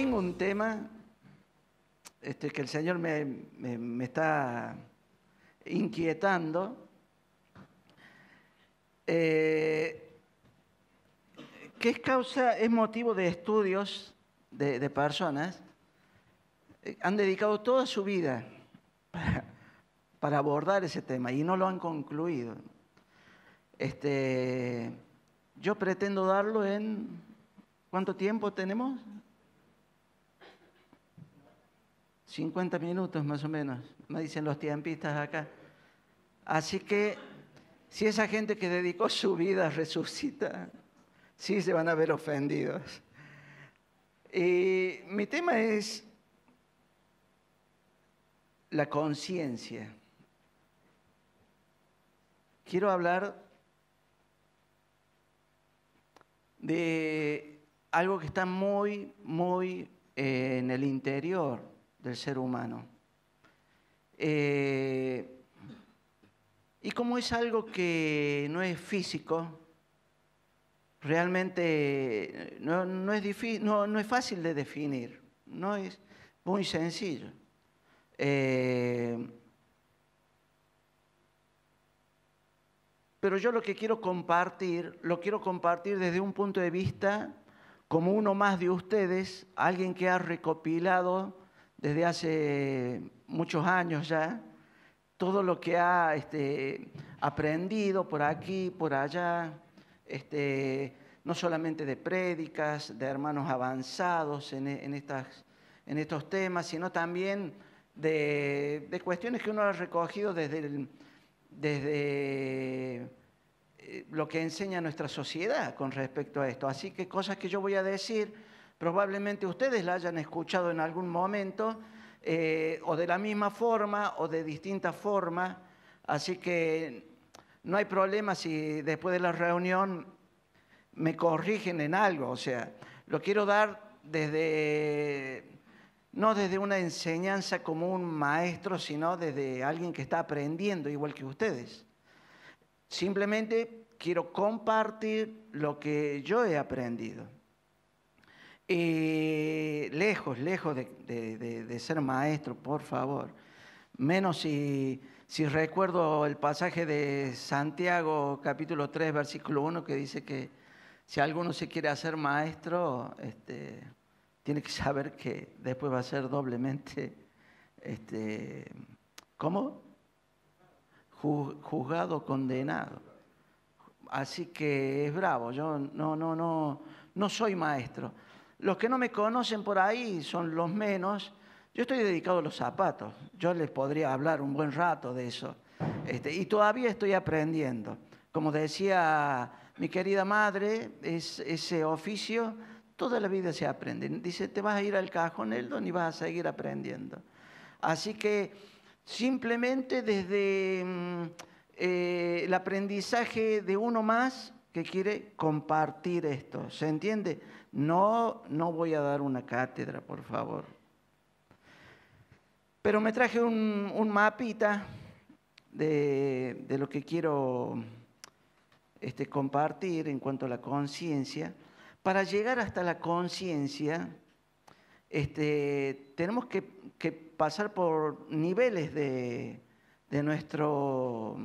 tengo un tema que el Señor me está inquietando, que es motivo de estudios de personas, han dedicado toda su vida para abordar ese tema y no lo han concluido. Yo pretendo darlo en... ¿Cuánto tiempo tenemos? 50 minutos más o menos, me dicen los tiempistas acá. Así que si esa gente que dedicó su vida resucita, sí se van a ver ofendidos. Y mi tema es la conciencia. Quiero hablar de algo que está muy en el interior del ser humano. Y como es algo que no es físico, realmente no es fácil de definir, no es muy sencillo. Pero yo lo quiero compartir desde un punto de vista como uno más de ustedes, alguien que ha recopilado desde hace muchos años ya todo lo que ha aprendido por aquí, por allá, no solamente de prédicas, de hermanos avanzados en estos temas, sino también de cuestiones que uno ha recogido desde lo que enseña nuestra sociedad con respecto a esto. Así que cosas que yo voy a decir, probablemente ustedes la hayan escuchado en algún momento, o de la misma forma o de distinta forma. Así que no hay problema si después de la reunión me corrigen en algo. O sea, lo quiero dar no desde una enseñanza como un maestro, sino desde alguien que está aprendiendo igual que ustedes. Simplemente quiero compartir lo que yo he aprendido. Lejos de ser maestro, por favor. Menos si recuerdo el pasaje de Santiago, capítulo 3, versículo 1, que dice que si alguno se quiere hacer maestro, tiene que saber que después va a ser doblemente, ¿cómo? Juzgado, condenado. Así que es bravo, yo no soy maestro. Los que no me conocen por ahí son los menos. Yo estoy dedicado a los zapatos, yo les podría hablar un buen rato de eso. Y todavía estoy aprendiendo. Como decía mi querida madre, ese oficio, toda la vida se aprende. Dice, te vas a ir al cajón, Eldon, y vas a seguir aprendiendo. Así que simplemente desde el aprendizaje de uno más que quiere compartir esto. ¿Se entiende? No voy a dar una cátedra, por favor. Pero me traje un mapita de lo que quiero compartir en cuanto a la conciencia. Para llegar hasta la conciencia, tenemos que pasar por niveles de nuestro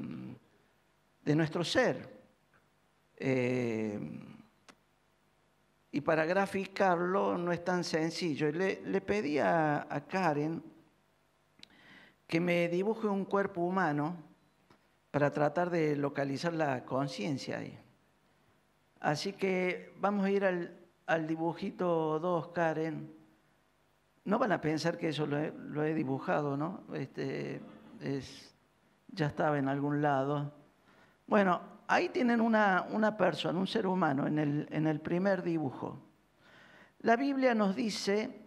ser. Y para graficarlo no es tan sencillo. Le pedí a Karen que me dibuje un cuerpo humano para tratar de localizar la conciencia ahí. Así que vamos a ir al dibujito 2, Karen. No van a pensar que eso lo he dibujado, ¿no? Ya estaba en algún lado. Bueno, ahí tienen una persona, un ser humano, en el primer dibujo. La Biblia nos dice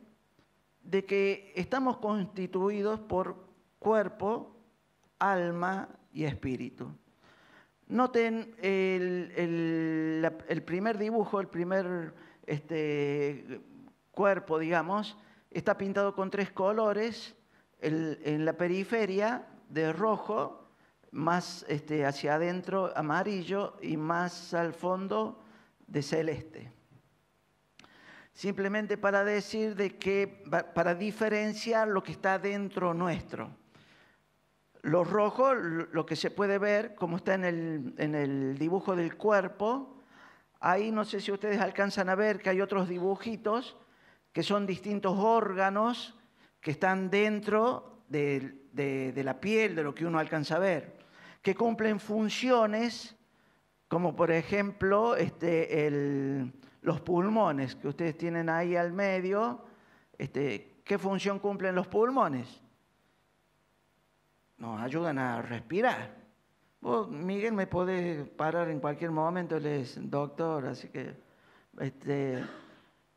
de que estamos constituidos por cuerpo, alma y espíritu. Noten el primer dibujo, el primer cuerpo, digamos, está pintado con 3 colores. En la periferia de rojo, más hacia adentro amarillo y más al fondo de celeste. simplemente para decir de que, para diferenciar lo que está dentro nuestro. Lo rojo, lo que se puede ver, como está en el dibujo del cuerpo, ahí no sé si ustedes alcanzan a ver que hay otros dibujitos que son distintos órganos que están dentro de la piel, de lo que uno alcanza a ver, que cumplen funciones, como por ejemplo los pulmones que ustedes tienen ahí al medio. ¿Qué función cumplen los pulmones? Nos ayudan a respirar. Vos, Miguel, me podés parar en cualquier momento, él es doctor, así que...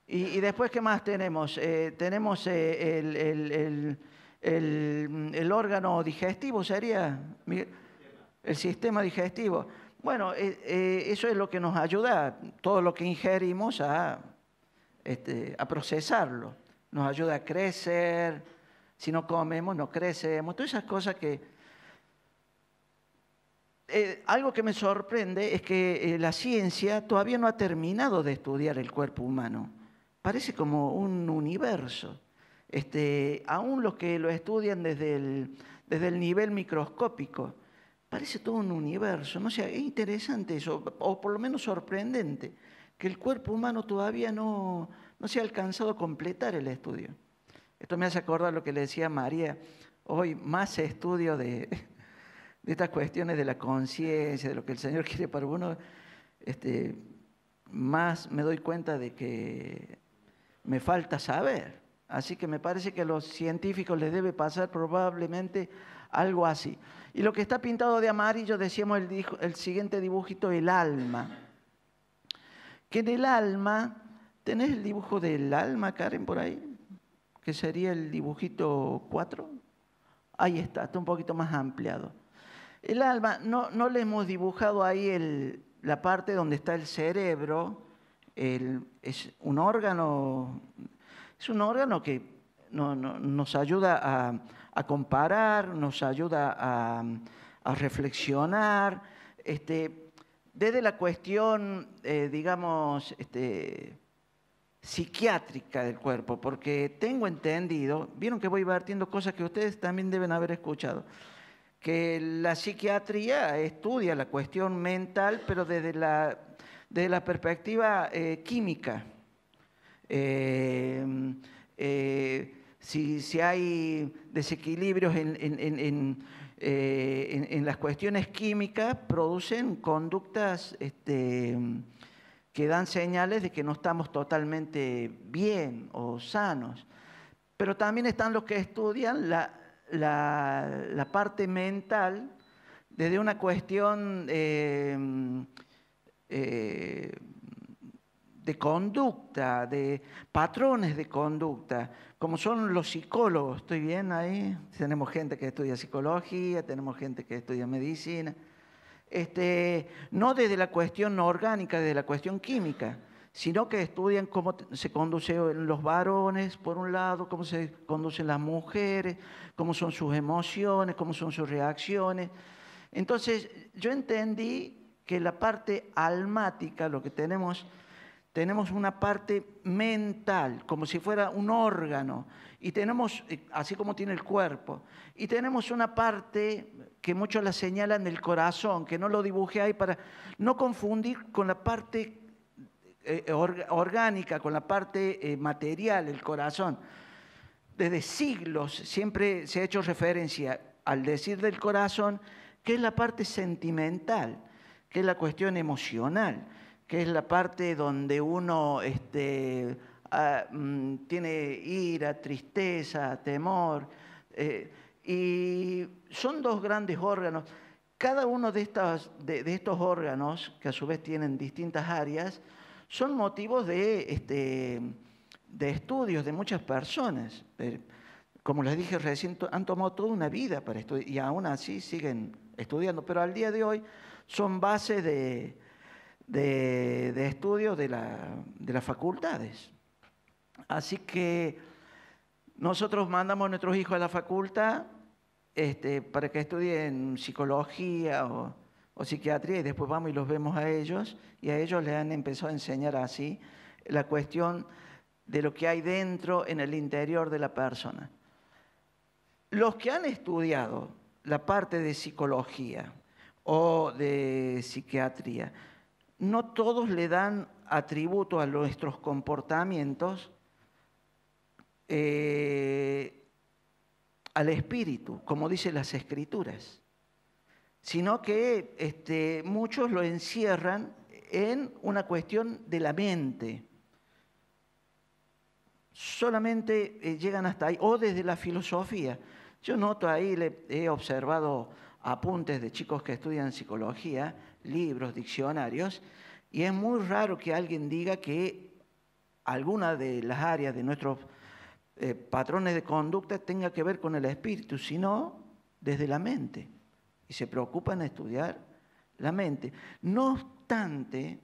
Y después, ¿qué más tenemos? Tenemos el órgano digestivo, ¿sería? El sistema digestivo. Bueno, eso es lo que nos ayuda, todo lo que ingerimos a procesarlo. Nos ayuda a crecer, si no comemos no crecemos, todas esas cosas que... algo que me sorprende es que la ciencia todavía no ha terminado de estudiar el cuerpo humano. Parece como un universo. Aún los que lo estudian desde el nivel microscópico, parece todo un universo. No sé, es interesante eso, o por lo menos sorprendente, que el cuerpo humano todavía no se ha alcanzado a completar el estudio. Esto me hace acordar lo que le decía María, hoy más estudio de estas cuestiones de la conciencia, de lo que el Señor quiere para uno, más me doy cuenta de que me falta saber. Así que me parece que a los científicos les debe pasar probablemente algo así. Y lo que está pintado de amarillo, decíamos el siguiente dibujito, el alma. Que en el alma, ¿tenés el dibujo del alma, Karen, por ahí? Que sería el dibujito 4. Ahí está un poquito más ampliado. El alma, no le hemos dibujado ahí la parte donde está el cerebro. Es un órgano que nos ayuda a comparar, nos ayuda a reflexionar, desde la cuestión, digamos, psiquiátrica del cuerpo, porque tengo entendido, vieron que voy vertiendo cosas que ustedes también deben haber escuchado, que la psiquiatría estudia la cuestión mental, pero desde la perspectiva química. Si hay desequilibrios en las cuestiones químicas, producen conductas que dan señales de que no estamos totalmente bien o sanos. Pero también están los que estudian la parte mental desde una cuestión de conducta, de patrones de conducta, como son los psicólogos. ¿Estoy bien ahí? Tenemos gente que estudia psicología, tenemos gente que estudia medicina. No desde la cuestión orgánica, desde la cuestión química, sino que estudian cómo se conducen los varones, por un lado, cómo se conducen las mujeres, cómo son sus emociones, cómo son sus reacciones. Entonces, yo entendí que la parte almática, lo que tenemos una parte mental, como si fuera un órgano, y tenemos, así como tiene el cuerpo, y tenemos una parte que muchos la señalan del corazón, que no lo dibujé ahí para no confundir con la parte orgánica, con la parte material, el corazón. Desde siglos siempre se ha hecho referencia al decir del corazón, que es la parte sentimental, que es la cuestión emocional, que es la parte donde uno tiene ira, tristeza, temor, y son dos grandes órganos. Cada uno de estos órganos, que a su vez tienen distintas áreas, son motivos de estudios de muchas personas. Como les dije recién, han tomado toda una vida para estudiar y aún así siguen estudiando, pero al día de hoy son bases de estudio de las facultades. Así que nosotros mandamos a nuestros hijos a la facultad para que estudien psicología o psiquiatría, y después vamos y los vemos a ellos, y a ellos les han empezado a enseñar así la cuestión de lo que hay dentro, en el interior de la persona. Los que han estudiado la parte de psicología o de psiquiatría, no todos le dan atributo a nuestros comportamientos al espíritu, como dicen las Escrituras, sino que muchos lo encierran en una cuestión de la mente. Solamente llegan hasta ahí, o desde la filosofía. Yo noto ahí, he observado apuntes de chicos que estudian psicología, libros, diccionarios, y es muy raro que alguien diga que alguna de las áreas de nuestros patrones de conducta tenga que ver con el espíritu, sino desde la mente. Y se preocupan en estudiar la mente. No obstante,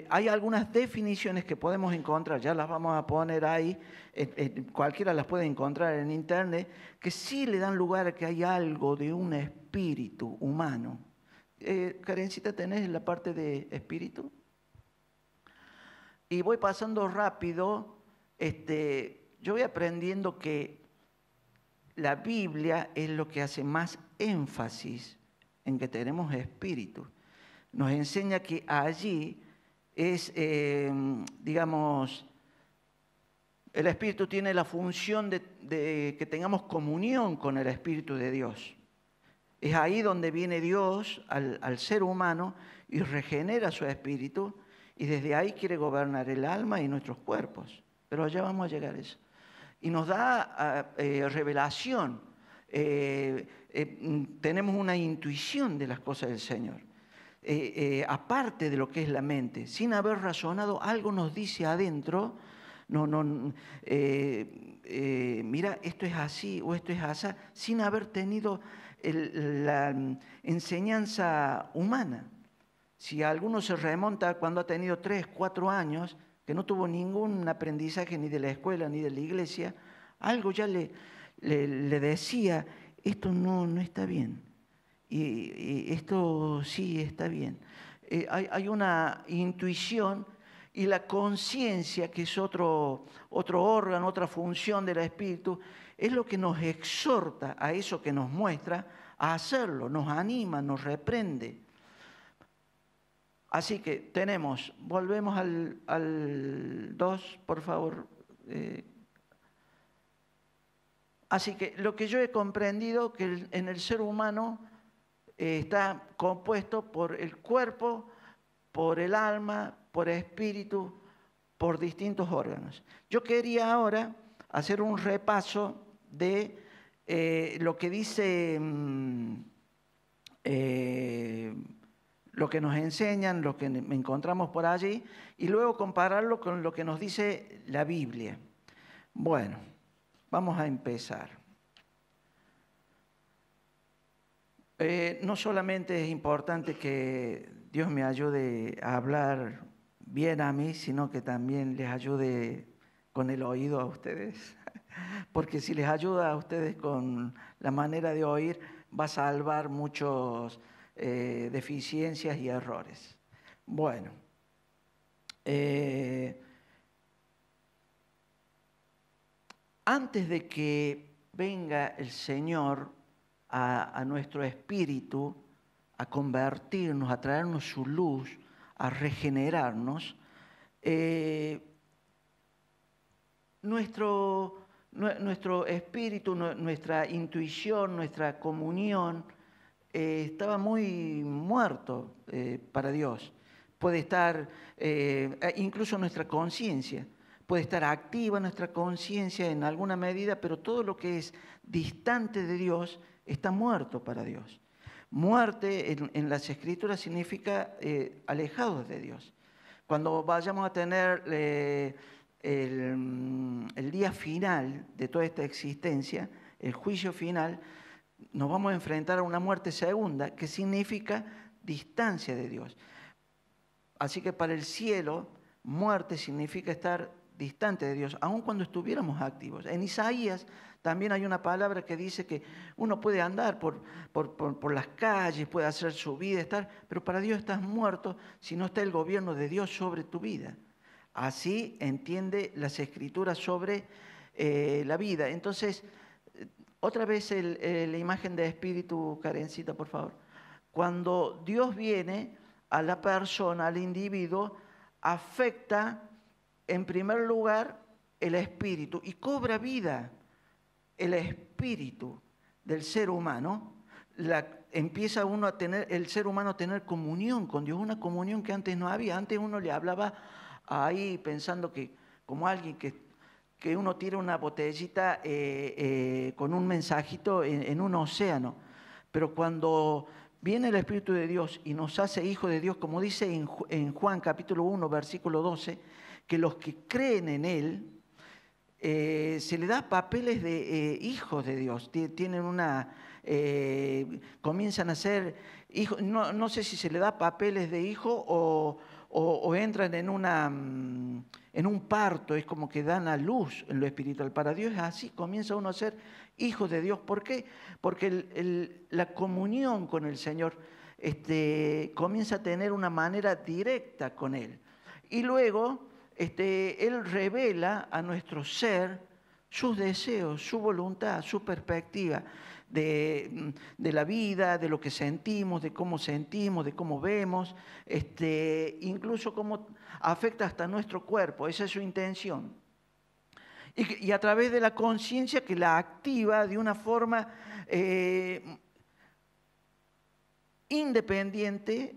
hay algunas definiciones que podemos encontrar, ya las vamos a poner ahí, cualquiera las puede encontrar en internet, que sí le dan lugar a que hay algo de un espíritu humano. Karencita, ¿tenés la parte de espíritu? Y voy pasando rápido, yo voy aprendiendo que la Biblia es lo que hace más énfasis en que tenemos espíritu. Nos enseña que allí es, digamos, el Espíritu tiene la función de que tengamos comunión con el Espíritu de Dios. Es ahí donde viene Dios al ser humano y regenera su espíritu, y desde ahí quiere gobernar el alma y nuestros cuerpos. Pero ya vamos a llegar a eso. Y nos da revelación. Tenemos una intuición de las cosas del Señor. Aparte de lo que es la mente, sin haber razonado, algo nos dice adentro, mira, esto es así o esto es así, sin haber tenido la enseñanza humana. Si alguno se remonta cuando ha tenido 3, 4 años, que no tuvo ningún aprendizaje ni de la escuela ni de la iglesia, algo ya le decía, esto no está bien. Y esto sí está bien. Hay una intuición y la conciencia, que es otro órgano, otra función del espíritu, es lo que nos exhorta a eso que nos muestra, a hacerlo, nos anima, nos reprende. Así que volvemos al 2, por favor. Así que lo que yo he comprendido, que en el ser humano está compuesto por el cuerpo, por el alma, por espíritu, por distintos órganos. Yo quería ahora hacer un repaso de lo que dice, lo que nos enseñan, lo que encontramos por allí, y luego compararlo con lo que nos dice la Biblia. Bueno, vamos a empezar. No solamente es importante que Dios me ayude a hablar bien a mí, sino que también les ayude con el oído a ustedes. Porque si les ayuda a ustedes con la manera de oír, va a salvar muchas deficiencias y errores. Bueno, antes de que venga el Señor a nuestro espíritu, a convertirnos, a traernos su luz, a regenerarnos, nuestro espíritu, nuestra intuición, nuestra comunión, estaba muy muerto para Dios. Puede estar, incluso nuestra conciencia, puede estar activa nuestra conciencia en alguna medida, pero todo lo que es distante de Dios está muerto para Dios. Muerte en las Escrituras significa alejados de Dios. Cuando vayamos a tener el día final de toda esta existencia, el juicio final, nos vamos a enfrentar a una muerte segunda, que significa distancia de Dios. Así que para el cielo, muerte significa estar distantes de Dios, aun cuando estuviéramos activos. En Isaías también hay una palabra que dice que uno puede andar por las calles, puede hacer su vida, pero para Dios estás muerto si no está el gobierno de Dios sobre tu vida. Así entiende las Escrituras sobre la vida. Entonces, otra vez la imagen de espíritu, Karencita, por favor. Cuando Dios viene a la persona, al individuo, afecta en primer lugar el espíritu y cobra vida. El espíritu del ser humano, empieza uno a tener, el ser humano a tener comunión con Dios, una comunión que antes no había. Antes uno le hablaba ahí pensando que como alguien que uno tira una botellita con un mensajito en un océano. Pero cuando viene el Espíritu de Dios y nos hace hijos de Dios, como dice en Juan capítulo 1, versículo 12, que los que creen en Él, se le da papeles de hijos de Dios. Tienen comienzan a ser hijos, no sé si se le da papeles de hijo o entran en un parto, es como que dan a luz en lo espiritual. Para Dios es así, comienza uno a ser hijos de Dios. ¿Por qué? Porque la comunión con el Señor comienza a tener una manera directa con Él. Y luego Él revela a nuestro ser sus deseos, su voluntad, su perspectiva de la vida, de lo que sentimos, de cómo vemos, incluso cómo afecta hasta nuestro cuerpo. Esa es su intención. Y a través de la conciencia que la activa de una forma independiente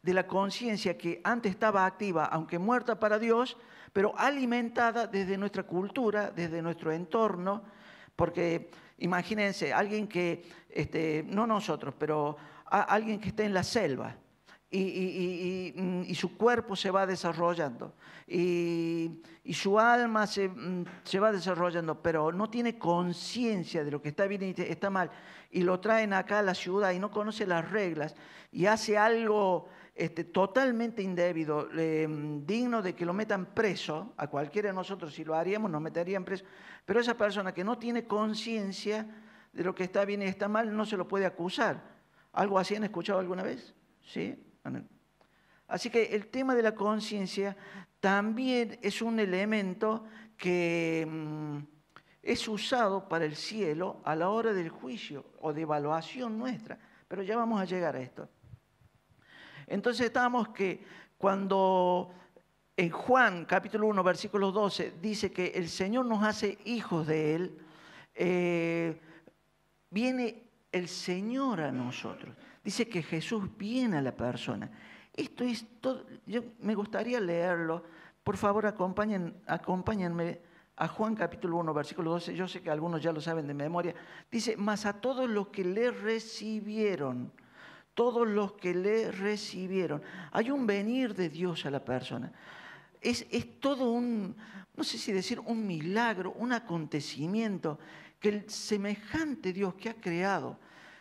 de la conciencia que antes estaba activa, aunque muerta para Dios, pero alimentada desde nuestra cultura, desde nuestro entorno, porque imagínense, alguien que, no nosotros, pero alguien que esté en la selva y su cuerpo se va desarrollando y su alma se va desarrollando, pero no tiene conciencia de lo que está bien y está mal, y lo traen acá a la ciudad y no conoce las reglas y hace algo totalmente indebido, digno de que lo metan preso. A cualquiera de nosotros, si lo haríamos, nos meterían preso. Pero esa persona que no tiene conciencia de lo que está bien y está mal, no se lo puede acusar. ¿Algo así han escuchado alguna vez? ¿Sí? Así que el tema de la conciencia también es un elemento que es usado para el cielo a la hora del juicio o de evaluación nuestra. Pero ya vamos a llegar a esto. Entonces estábamos que cuando en Juan capítulo 1 versículo 12 dice que el Señor nos hace hijos de Él, viene el Señor a nosotros. Dice que Jesús viene a la persona. Esto es todo, yo me gustaría leerlo. Por favor, acompáñenme a Juan capítulo 1 versículo 12. Yo sé que algunos ya lo saben de memoria. Dice, mas a todos los que le recibieron, todos los que le recibieron. Hay un venir de Dios a la persona. Es todo no sé si decir un milagro, un acontecimiento, que el semejante Dios que ha creado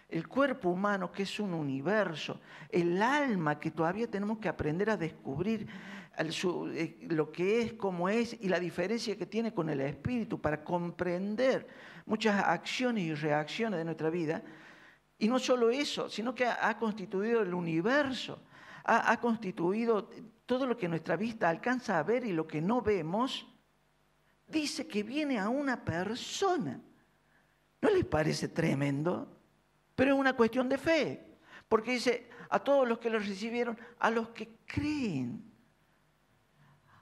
el cuerpo humano, que es un universo, el alma que todavía tenemos que aprender a descubrir lo que es, cómo es y la diferencia que tiene con el espíritu para comprender muchas acciones y reacciones de nuestra vida. Y no solo eso, sino que ha constituido el universo, ha constituido todo lo que nuestra vista alcanza a ver y lo que no vemos. Dice que viene a una persona. ¿No les parece tremendo? Pero es una cuestión de fe, porque dice a todos los que lo recibieron, a los que creen.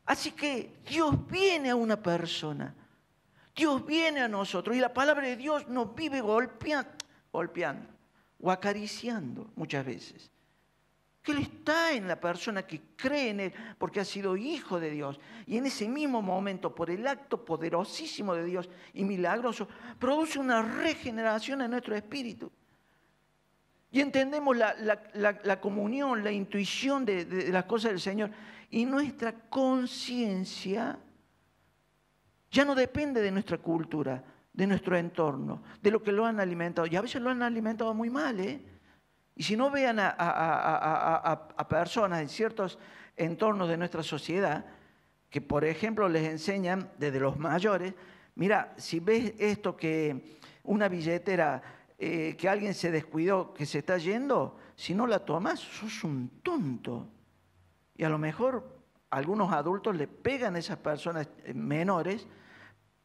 Así que Dios viene a una persona, Dios viene a nosotros y la palabra de Dios nos vive golpeando o acariciando muchas veces. Que Él está en la persona que cree en Él porque ha sido hijo de Dios. Y en ese mismo momento, por el acto poderosísimo de Dios y milagroso, produce una regeneración en nuestro espíritu. Y entendemos la comunión, la intuición de las cosas del Señor. Y nuestra conciencia ya no depende de nuestra cultura, de nuestro entorno, de lo que lo han alimentado. Y a veces lo han alimentado muy mal, ¿eh? Y si no vean a personas en ciertos entornos de nuestra sociedad que por ejemplo les enseñan desde los mayores, mira, si ves esto que una billetera que alguien se descuidó, que se está yendo, si no la tomas, sos un tonto. Y a lo mejor algunos adultos le pegan a esas personas menores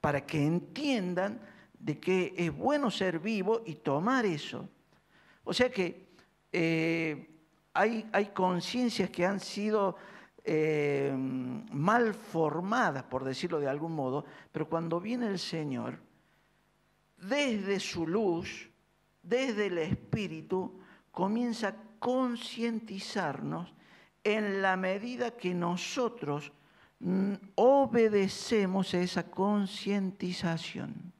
para que entiendan de que es bueno ser vivo y tomar eso. O sea que hay conciencias que han sido mal formadas, por decirlo de algún modo, pero cuando viene el Señor, desde su luz, desde el Espíritu, comienza a concientizarnos en la medida que nosotros obedecemos a esa concientización.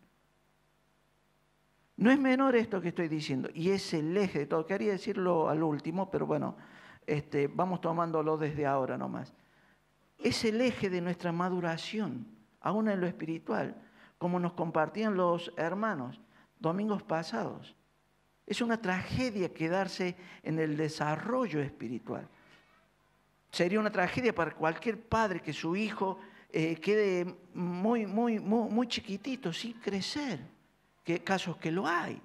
No es menor esto que estoy diciendo, y es el eje de todo. Quería decirlo al último, pero bueno, vamos tomándolo desde ahora nomás. Es el eje de nuestra maduración, aún en lo espiritual, como nos compartían los hermanos domingos pasados. Es una tragedia quedarse en el desarrollo espiritual. Sería una tragedia para cualquier padre que su hijo quede muy chiquitito, sin crecer. Que casos que lo hay.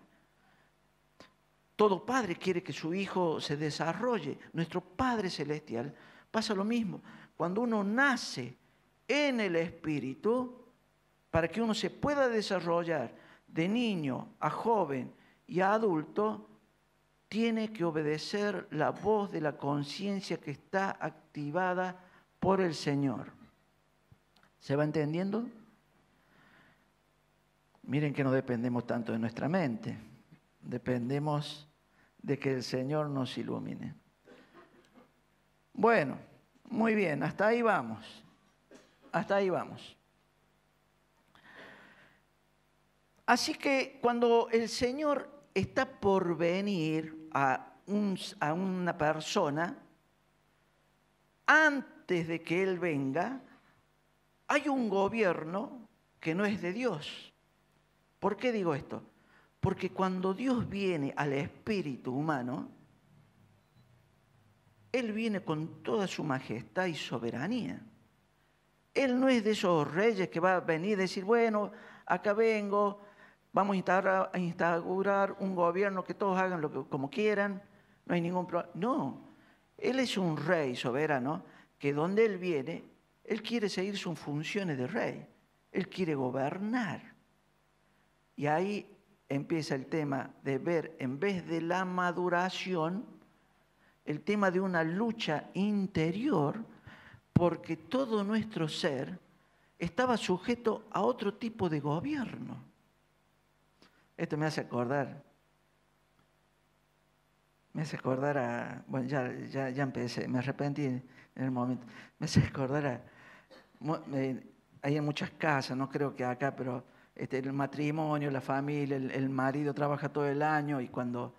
Todo padre quiere que su hijo se desarrolle. Nuestro Padre Celestial pasa lo mismo. Cuando uno nace en el Espíritu, para que uno se pueda desarrollar de niño a joven y a adulto, tiene que obedecer la voz de la conciencia que está activada por el Señor. ¿Se va entendiendo? Miren que no dependemos tanto de nuestra mente, dependemos de que el Señor nos ilumine. Bueno, muy bien, hasta ahí vamos. Hasta ahí vamos. Así que cuando el Señor está por venir a una persona, antes de que Él venga, hay un gobierno que no es de Dios. ¿Por qué digo esto? Porque cuando Dios viene al espíritu humano, Él viene con toda su majestad y soberanía. Él no es de esos reyes que va a venir y decir, bueno, acá vengo, vamos a instaurar un gobierno que todos hagan como quieran, no hay ningún problema. No, Él es un rey soberano que donde Él viene, Él quiere seguir sus funciones de rey. Él quiere gobernar. Y ahí empieza el tema de ver, en vez de la maduración, el tema de una lucha interior, porque todo nuestro ser estaba sujeto a otro tipo de gobierno. Esto me hace acordar a... Bueno, ya empecé, me arrepentí en el momento. Me hace acordar a... Hay en muchas casas, no creo que acá, pero... el matrimonio, la familia, el marido trabaja todo el año y cuando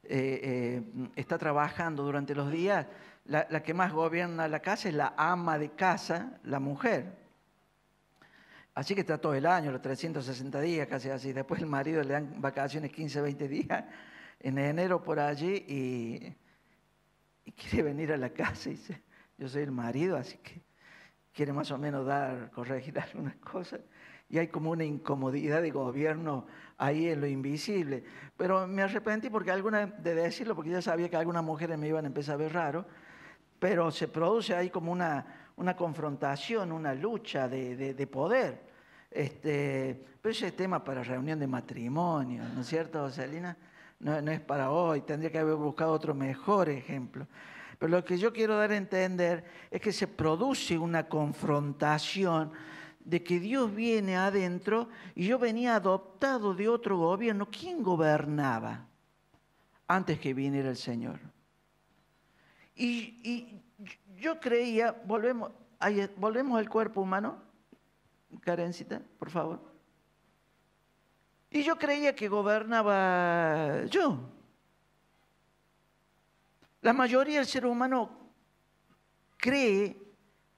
está trabajando durante los días, la que más gobierna la casa es la ama de casa, la mujer. Así que está todo el año, los 360 días, casi así. Después el marido le dan vacaciones 15, 20 días en enero por allí y quiere venir a la casa y dice, yo soy el marido, así que quiere más o menos corregir algunas cosas. Y hay como una incomodidad de gobierno ahí en lo invisible. Pero me arrepentí porque de decirlo, porque ya sabía que algunas mujeres me iban a empezar a ver raro, pero se produce ahí como una confrontación, una lucha de poder. Pero ese es tema para reunión de matrimonio, ¿no es cierto, Celina? No es para hoy, tendría que haber buscado otro mejor ejemplo. Pero lo que yo quiero dar a entender es que se produce una confrontación de que Dios viene adentro y yo venía adoptado de otro gobierno. ¿Quién gobernaba antes que viniera el Señor? Y yo creía, volvemos al cuerpo humano, Karencita, por favor. Y yo creía que gobernaba yo. La mayoría del ser humano cree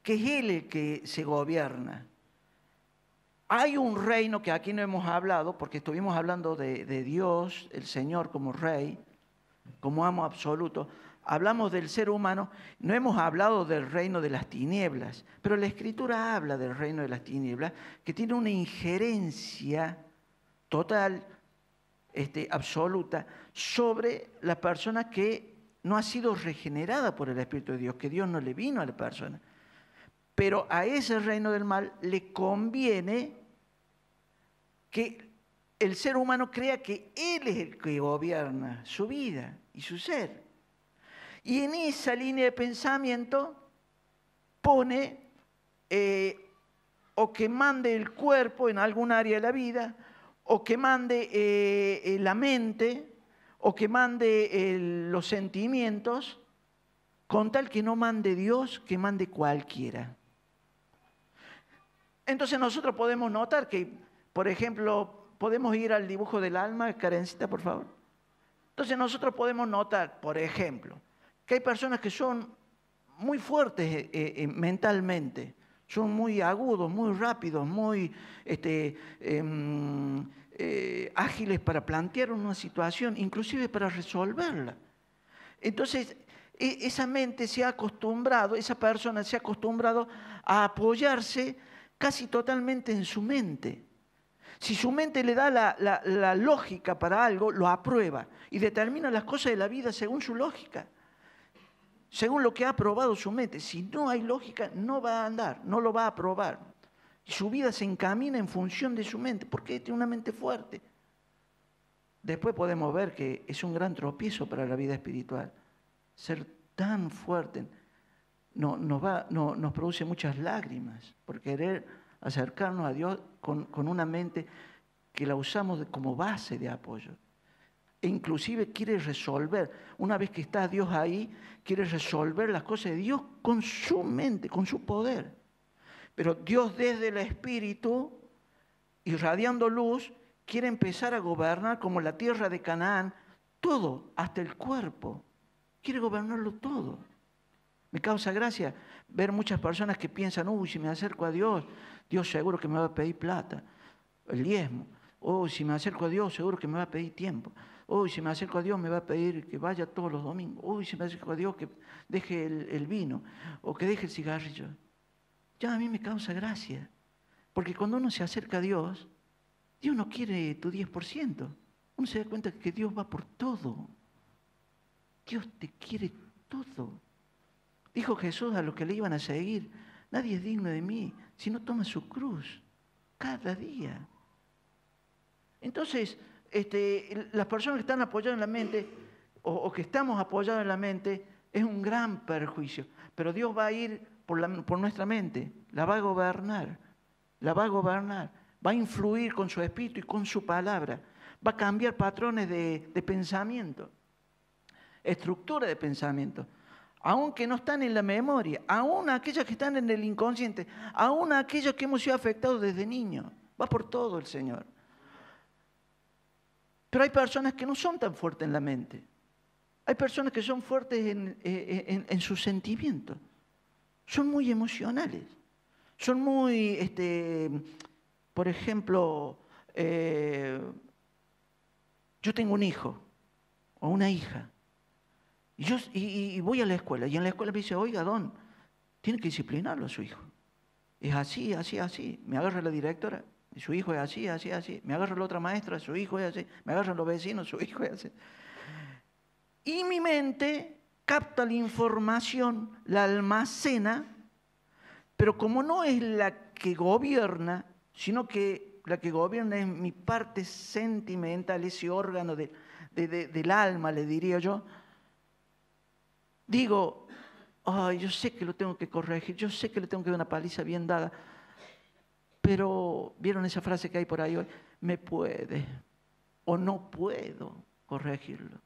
que es él el que se gobierna. Hay un reino que aquí no hemos hablado, porque estuvimos hablando de Dios, el Señor como Rey, como amo absoluto. hablamos del ser humano, no hemos hablado del reino de las tinieblas, pero la Escritura habla del reino de las tinieblas, que tiene una injerencia total, absoluta, sobre la persona que no ha sido regenerada por el Espíritu de Dios, que Dios no le vino a la persona. Pero a ese reino del mal le conviene que el ser humano crea que él es el que gobierna su vida y su ser. Y en esa línea de pensamiento pone o que mande el cuerpo en algún área de la vida, o que mande la mente, o que mande los sentimientos, con tal que no mande Dios, que mande cualquiera. Entonces nosotros podemos notar que, por ejemplo, podemos ir al dibujo del alma, Karencita, por favor. Entonces nosotros podemos notar, por ejemplo, que hay personas que son muy fuertes mentalmente, son muy agudos, muy rápidos, muy ágiles para plantear una situación, inclusive para resolverla. Entonces, esa mente se ha acostumbrado, esa persona se ha acostumbrado a apoyarse casi totalmente en su mente. Si su mente le da la lógica para algo, lo aprueba y determina las cosas de la vida según su lógica, según lo que ha aprobado su mente. Si no hay lógica, no va a andar, no lo va a aprobar. Y su vida se encamina en función de su mente, porque tiene una mente fuerte. Después podemos ver que es un gran tropiezo para la vida espiritual. Ser tan fuerte nos produce muchas lágrimas por querer acercarnos a Dios con una mente que la usamos como base de apoyo. E inclusive quiere resolver, una vez que está Dios ahí, quiere resolver las cosas de Dios con su mente, con su poder. Pero Dios desde el Espíritu, irradiando luz, quiere empezar a gobernar como la tierra de Canaán, todo, hasta el cuerpo. Quiere gobernarlo todo. Me causa gracia ver muchas personas que piensan, uy, si me acerco a Dios, Dios seguro que me va a pedir plata, el diezmo. Uy, si me acerco a Dios, seguro que me va a pedir tiempo. Uy, si me acerco a Dios, me va a pedir que vaya todos los domingos. Uy, si me acerco a Dios, que deje el vino o que deje el cigarrillo. Ya a mí me causa gracia. Porque cuando uno se acerca a Dios, Dios no quiere tu 10%. Uno se da cuenta que Dios va por todo. Dios te quiere todo. Dijo Jesús a los que le iban a seguir, nadie es digno de mí si no toma su cruz cada día. Entonces, las personas que están apoyadas en la mente o que estamos apoyados en la mente es un gran perjuicio. Pero Dios va a ir por nuestra mente, la va a gobernar, va a influir con su espíritu y con su palabra, va a cambiar patrones de pensamiento, estructura de pensamiento. Aunque no están en la memoria, aún aquellas que están en el inconsciente, aún aquellos que hemos sido afectados desde niños. Va por todo el Señor. Pero hay personas que no son tan fuertes en la mente. Hay personas que son fuertes en sus sentimientos. Son muy emocionales. Son muy, por ejemplo, yo tengo un hijo o una hija. Y voy a la escuela, y en la escuela me dice, oiga, don, tiene que disciplinarlo a su hijo. Es así, así, así. Me agarra la directora, y su hijo es así, así, así. Me agarra la otra maestra, su hijo es así. Me agarran los vecinos, su hijo es así. Y mi mente capta la información, la almacena, pero como no es la que gobierna, sino que la que gobierna es mi parte sentimental, ese órgano del alma, le diría yo, digo, ay, yo sé que lo tengo que corregir, yo sé que le tengo que dar una paliza bien dada, pero ¿vieron esa frase que hay por ahí hoy? Me puede o no puedo corregirlo.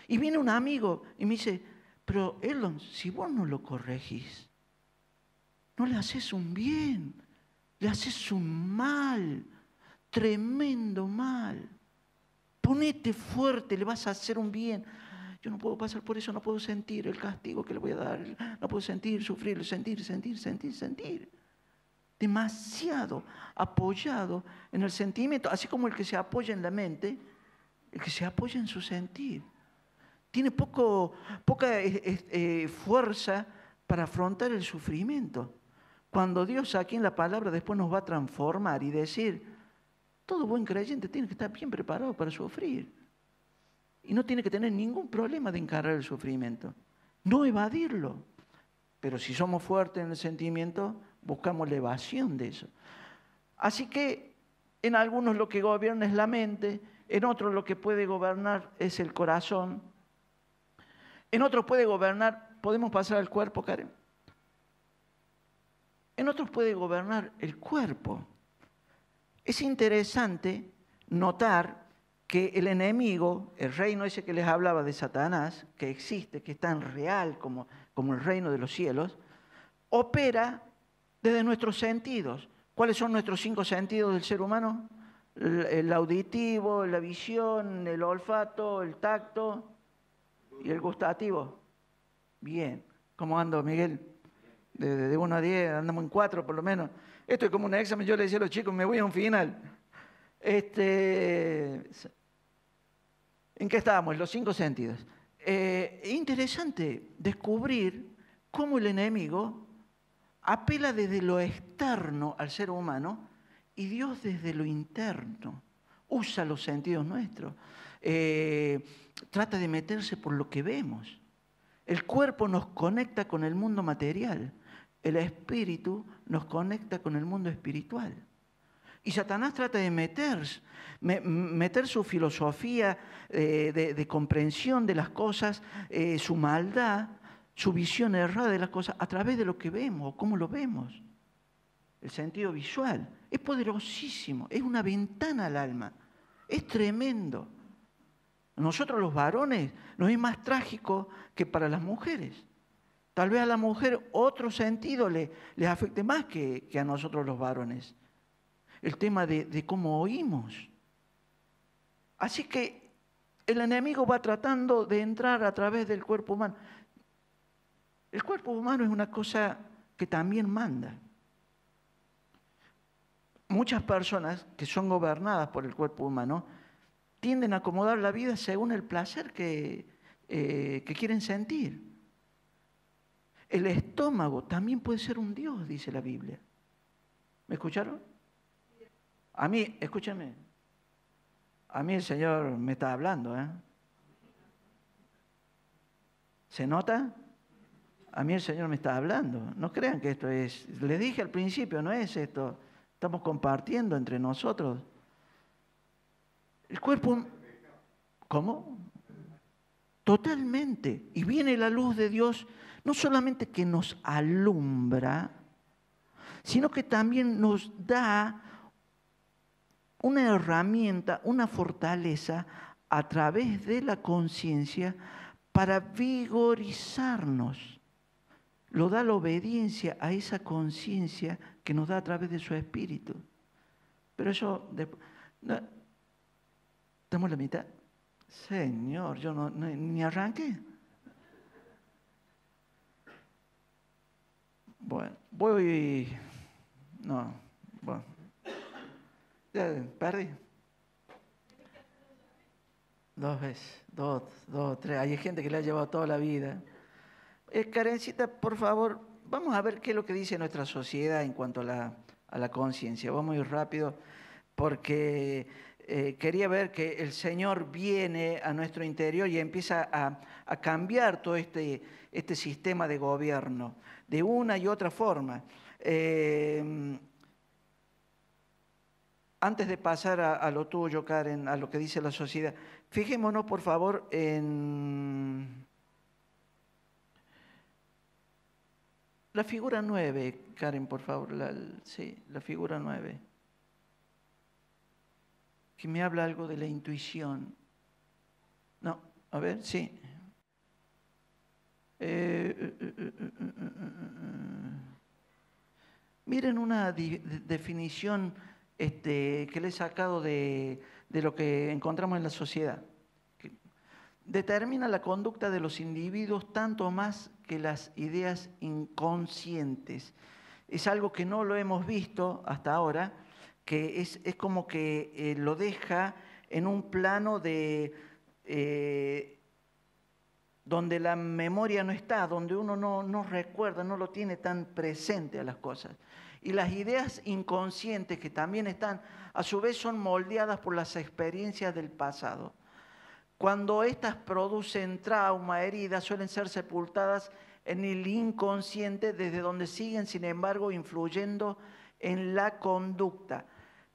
Y viene un amigo y me dice, pero Elon, si vos no lo corregís, no le haces un bien, le haces un mal, tremendo mal. Ponete fuerte, le vas a hacer un bien. Yo no puedo pasar por eso, no puedo sentir el castigo que le voy a dar, no puedo sentir, sufrir, sentir. Demasiado apoyado en el sentimiento, así como el que se apoya en la mente, el que se apoya en su sentir. tiene poca fuerza para afrontar el sufrimiento. Cuando Dios aquí en la palabra después nos va a transformar y decir, todo buen creyente tiene que estar bien preparado para sufrir. Y no tiene que tener ningún problema de encarar el sufrimiento. No evadirlo. Pero si somos fuertes en el sentimiento, buscamos la evasión de eso. Así que en algunos lo que gobierna es la mente, en otros lo que puede gobernar es el corazón, en otros puede gobernar, podemos pasar al cuerpo, Karen. En otros puede gobernar el cuerpo. Es interesante notar que el enemigo, el reino ese que les hablaba de Satanás, que existe, que es tan real como el reino de los cielos, opera desde nuestros sentidos. ¿Cuáles son nuestros 5 sentidos del ser humano? El auditivo, la visión, el olfato, el tacto y el gustativo. Bien. ¿Cómo ando, Miguel? De 1 a 10, andamos en 4 por lo menos. Esto es como un examen, yo le decía a los chicos, me voy a un final. ¿En qué estábamos? Los 5 sentidos. Es interesante descubrir cómo el enemigo apela desde lo externo al ser humano y Dios desde lo interno. Usa los sentidos nuestros. Trata de meterse por lo que vemos. El cuerpo nos conecta con el mundo material. El espíritu nos conecta con el mundo espiritual. Y Satanás trata de meter su filosofía de comprensión de las cosas, su maldad, su visión errada de las cosas a través de lo que vemos o cómo lo vemos. El sentido visual es poderosísimo, es una ventana al alma, es tremendo. Nosotros los varones nos es más trágico que para las mujeres. Tal vez a la mujer otro sentido les afecte más que a nosotros los varones. El tema de cómo oímos. Así que el enemigo va tratando de entrar a través del cuerpo humano. El cuerpo humano es una cosa que también manda. Muchas personas que son gobernadas por el cuerpo humano tienden a acomodar la vida según el placer que quieren sentir. El estómago también puede ser un Dios, dice la Biblia. ¿Me escucharon? A mí, escúchame, a mí el Señor me está hablando, ¿eh? ¿Se nota? A mí el Señor me está hablando. No crean que esto es, les dije al principio, no es esto. Estamos compartiendo entre nosotros. El cuerpo, ¿cómo? Totalmente. Y viene la luz de Dios, no solamente que nos alumbra, sino que también nos da una herramienta, una fortaleza a través de la conciencia para vigorizarnos. Lo da la obediencia a esa conciencia que nos da a través de su espíritu. Pero eso, no, ¿estamos en la mitad? Señor, yo ni arranqué. Bueno, bueno. Ya perdí. 2 veces, 2, 3. Hay gente que le ha llevado toda la vida. Karencita, por favor, vamos a ver qué es lo que dice nuestra sociedad en cuanto a la conciencia. Vamos a ir rápido porque quería ver que el Señor viene a nuestro interior y empieza a cambiar todo este sistema de gobierno de una y otra forma. Antes de pasar a lo tuyo, Karen, a lo que dice la sociedad, fijémonos, por favor, en la figura 9, Karen, por favor. Sí, la figura 9. Que me habla algo de la intuición. No, a ver, sí. Miren una definición que le he sacado de lo que encontramos en la sociedad. Que determina la conducta de los individuos tanto más que las ideas inconscientes. Es algo que no lo hemos visto hasta ahora, que es como que lo deja en un plano de donde la memoria no está, donde uno no recuerda, no lo tiene tan presente a las cosas. Y las ideas inconscientes que también están, a su vez son moldeadas por las experiencias del pasado. Cuando estas producen trauma, heridas, suelen ser sepultadas en el inconsciente, desde donde siguen, sin embargo, influyendo en la conducta.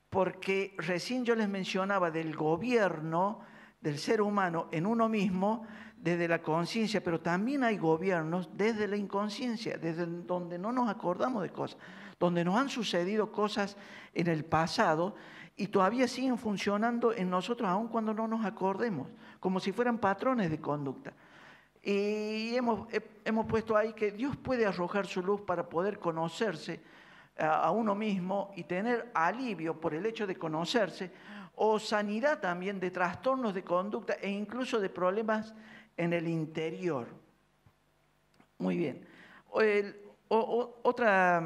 Porque recién yo les mencionaba del gobierno del ser humano en uno mismo, desde la conciencia, pero también hay gobiernos desde la inconsciencia, desde donde no nos acordamos de cosas, donde nos han sucedido cosas en el pasado y todavía siguen funcionando en nosotros aun cuando no nos acordemos, como si fueran patrones de conducta. Y hemos puesto ahí que Dios puede arrojar su luz para poder conocerse a uno mismo y tener alivio por el hecho de conocerse, o sanidad también de trastornos de conducta e incluso de problemas en el interior. Muy bien. Otra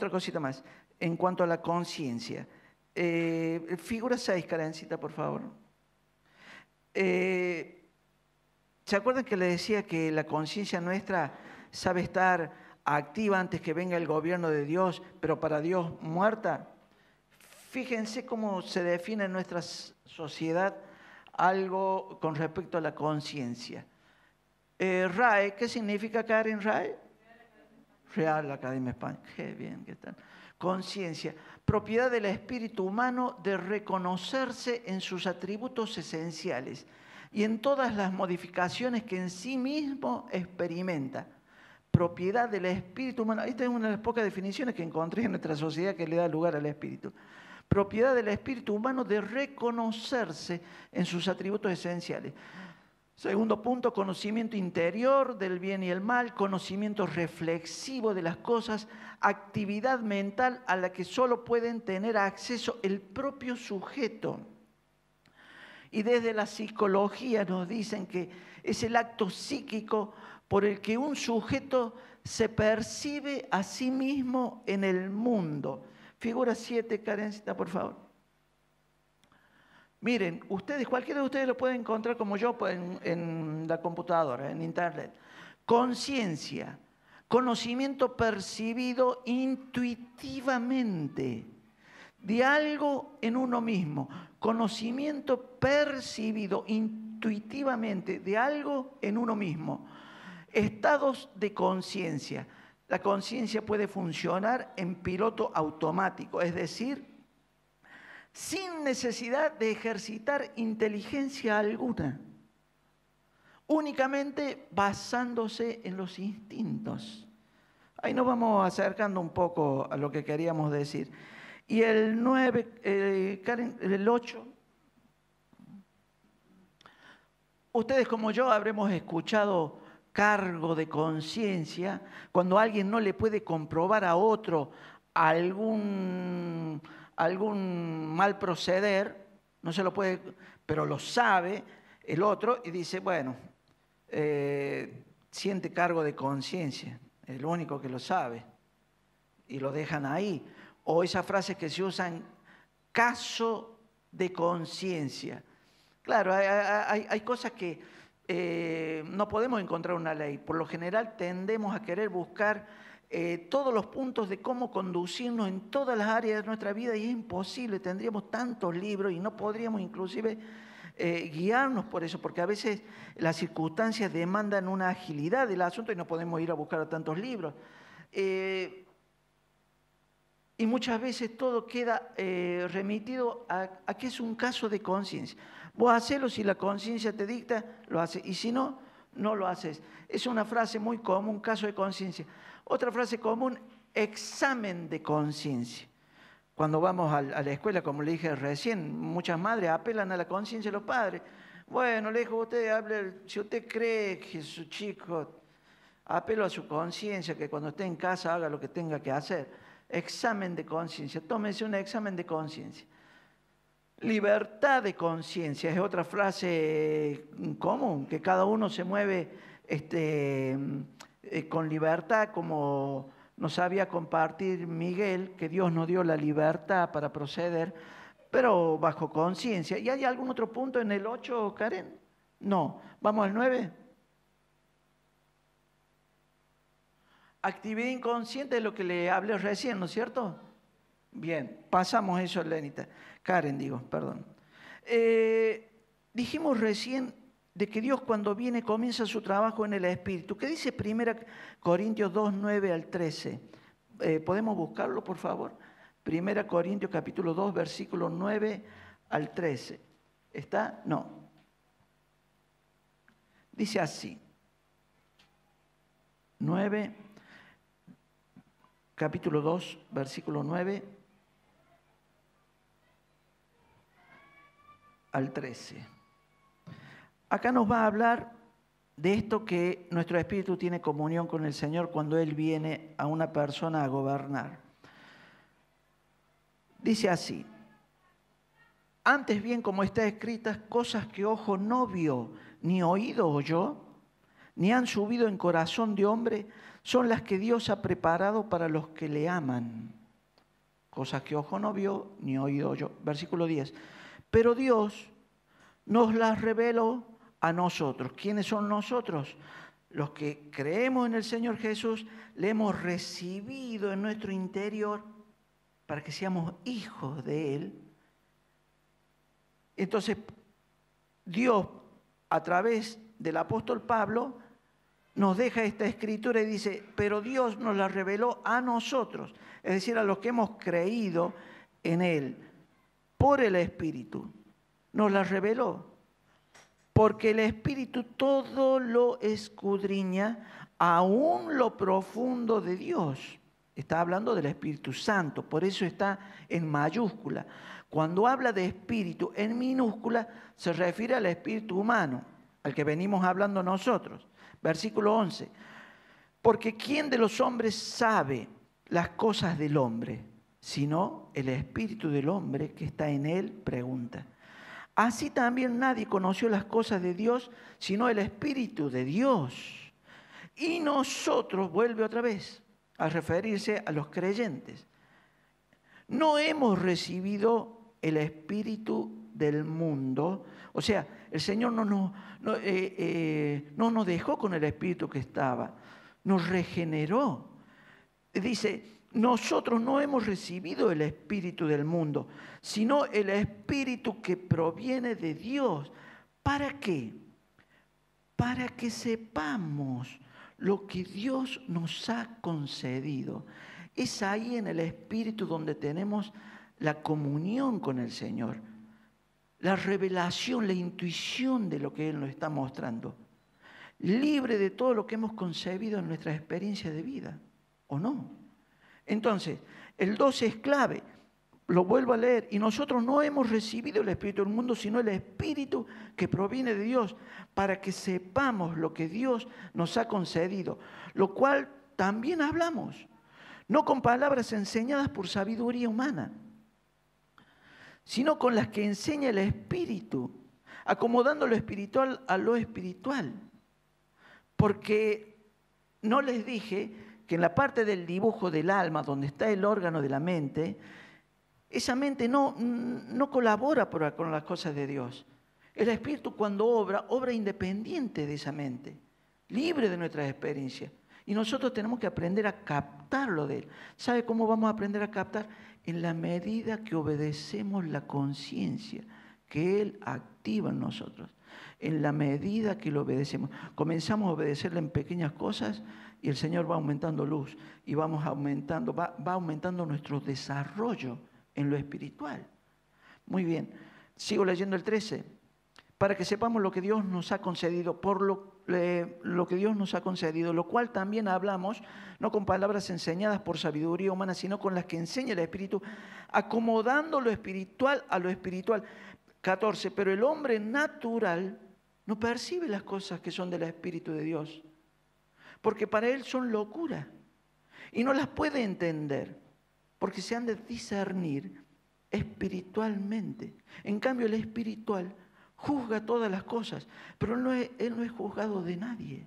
cosita más, en cuanto a la conciencia. Figura 6, Karencita, por favor. ¿Se acuerdan que les decía que la conciencia nuestra sabe estar activa antes que venga el gobierno de Dios, pero para Dios muerta? Fíjense cómo se define en nuestra sociedad algo con respecto a la conciencia. RAE, ¿qué significa, Karen, RAE? Real Academia Española. Qué bien que están. Conciencia, propiedad del espíritu humano de reconocerse en sus atributos esenciales y en todas las modificaciones que en sí mismo experimenta. Propiedad del espíritu humano. Esta es una de las pocas definiciones que encontré en nuestra sociedad que le da lugar al espíritu. Propiedad del espíritu humano de reconocerse en sus atributos esenciales. Segundo punto, conocimiento interior del bien y el mal, conocimiento reflexivo de las cosas, actividad mental a la que solo pueden tener acceso el propio sujeto. Y desde la psicología nos dicen que es el acto psíquico por el que un sujeto se percibe a sí mismo en el mundo. Figura 7, Karencita, por favor. Miren, ustedes, cualquiera de ustedes lo puede encontrar como yo en la computadora, en internet. Conciencia, conocimiento percibido intuitivamente de algo en uno mismo. Conocimiento percibido intuitivamente de algo en uno mismo. Estados de conciencia. La conciencia puede funcionar en piloto automático, es decir, sin necesidad de ejercitar inteligencia alguna, únicamente basándose en los instintos. Ahí nos vamos acercando un poco a lo que queríamos decir. Y el 9, Karen, el 8. Ustedes como yo habremos escuchado cargo de conciencia cuando alguien no le puede comprobar a otro algún mal proceder, no se lo puede, pero lo sabe el otro y dice, bueno, siente cargo de conciencia, es el único que lo sabe, y lo dejan ahí. O esas frases que se usan, caso de conciencia. Claro, hay cosas que no podemos encontrar una ley. Por lo general tendemos a querer buscar todos los puntos de cómo conducirnos en todas las áreas de nuestra vida y es imposible, tendríamos tantos libros y no podríamos inclusive guiarnos por eso, porque a veces las circunstancias demandan una agilidad del asunto y no podemos ir a buscar a tantos libros. Y muchas veces todo queda remitido a que es un caso de conciencia. Vos hacelo si la conciencia te dicta, lo haces, y si no, no lo haces. Es una frase muy común, caso de conciencia. Otra frase común, examen de conciencia. Cuando vamos a la escuela, como le dije recién, muchas madres apelan a la conciencia de los padres. Bueno, le dijo, usted hable, si usted cree que su chico, apelo a su conciencia, que cuando esté en casa haga lo que tenga que hacer. Examen de conciencia, tómese un examen de conciencia. Libertad de conciencia es otra frase común, que cada uno se mueve con libertad, como nos sabía compartir Miguel, que Dios nos dio la libertad para proceder, pero bajo conciencia. ¿Y hay algún otro punto en el 8, Karen? No. ¿Vamos al 9? Actividad inconsciente es lo que le hablé recién, ¿no es cierto? Bien, pasamos eso, Lenita. Karen, digo, perdón. Dijimos recién de que Dios cuando viene comienza su trabajo en el Espíritu. ¿Qué dice 1 Corintios 2, 9 al 13? ¿Podemos buscarlo, por favor? 1 Corintios capítulo 2, versículo 9 al 13. ¿Está? No. Dice así. 9, capítulo 2, versículo 9 al 13. Acá nos va a hablar de esto que nuestro espíritu tiene comunión con el Señor cuando Él viene a una persona a gobernar. Dice así: antes bien, como está escritas, cosas que ojo no vio, ni oído oyó, ni han subido en corazón de hombre, son las que Dios ha preparado para los que le aman. Cosas que ojo no vio, ni oído oyó. Versículo 10. Pero Dios nos las reveló a nosotros. ¿Quiénes son nosotros? Los que creemos en el Señor Jesús, le hemos recibido en nuestro interior para que seamos hijos de Él. Entonces, Dios, a través del apóstol Pablo, nos deja esta escritura y dice, pero Dios nos la reveló a nosotros, es decir, a los que hemos creído en Él, por el Espíritu. Nos la reveló, porque el Espíritu todo lo escudriña, aún lo profundo de Dios. Está hablando del Espíritu Santo, por eso está en mayúscula. Cuando habla de espíritu en minúscula, se refiere al espíritu humano, al que venimos hablando nosotros. Versículo 11. Porque ¿quién de los hombres sabe las cosas del hombre? Sino el espíritu del hombre que está en él pregunta. Así también nadie conoció las cosas de Dios, sino el espíritu de Dios. Y nosotros, vuelve otra vez a referirse a los creyentes, no hemos recibido el espíritu del mundo. O sea, el Señor no nos dejó con el espíritu que estaba, nos regeneró. Dice, nosotros no hemos recibido el espíritu del mundo, sino el espíritu que proviene de Dios. ¿Para qué? Para que sepamos lo que Dios nos ha concedido. Es ahí en el espíritu donde tenemos la comunión con el Señor, la revelación, la intuición de lo que Él nos está mostrando, libre de todo lo que hemos concebido en nuestra experiencia de vida, ¿o no? Entonces, el 12 es clave, lo vuelvo a leer, y nosotros no hemos recibido el espíritu del mundo, sino el espíritu que proviene de Dios, para que sepamos lo que Dios nos ha concedido, lo cual también hablamos, no con palabras enseñadas por sabiduría humana, sino con las que enseña el Espíritu, acomodando lo espiritual a lo espiritual. Porque no les dije que en la parte del dibujo del alma, donde está el órgano de la mente, esa mente no colabora con las cosas de Dios. El Espíritu cuando obra independiente de esa mente, libre de nuestras experiencias. Y nosotros tenemos que aprender a captarlo de Él. ¿Sabe cómo vamos a aprender a captar? En la medida que obedecemos la conciencia que Él activa en nosotros. En la medida que lo obedecemos. Comenzamos a obedecerle en pequeñas cosas y el Señor va aumentando luz. Y va aumentando nuestro desarrollo en lo espiritual. Muy bien. Sigo leyendo el 13. Para que sepamos lo que Dios nos ha concedido, por lo que Dios nos ha concedido, lo cual también hablamos, no con palabras enseñadas por sabiduría humana, sino con las que enseña el Espíritu, acomodando lo espiritual a lo espiritual. 14. Pero el hombre natural no percibe las cosas que son del Espíritu de Dios, porque para él son locura, y no las puede entender, porque se han de discernir espiritualmente. En cambio, el espiritual juzga todas las cosas, pero Él no es juzgado de nadie.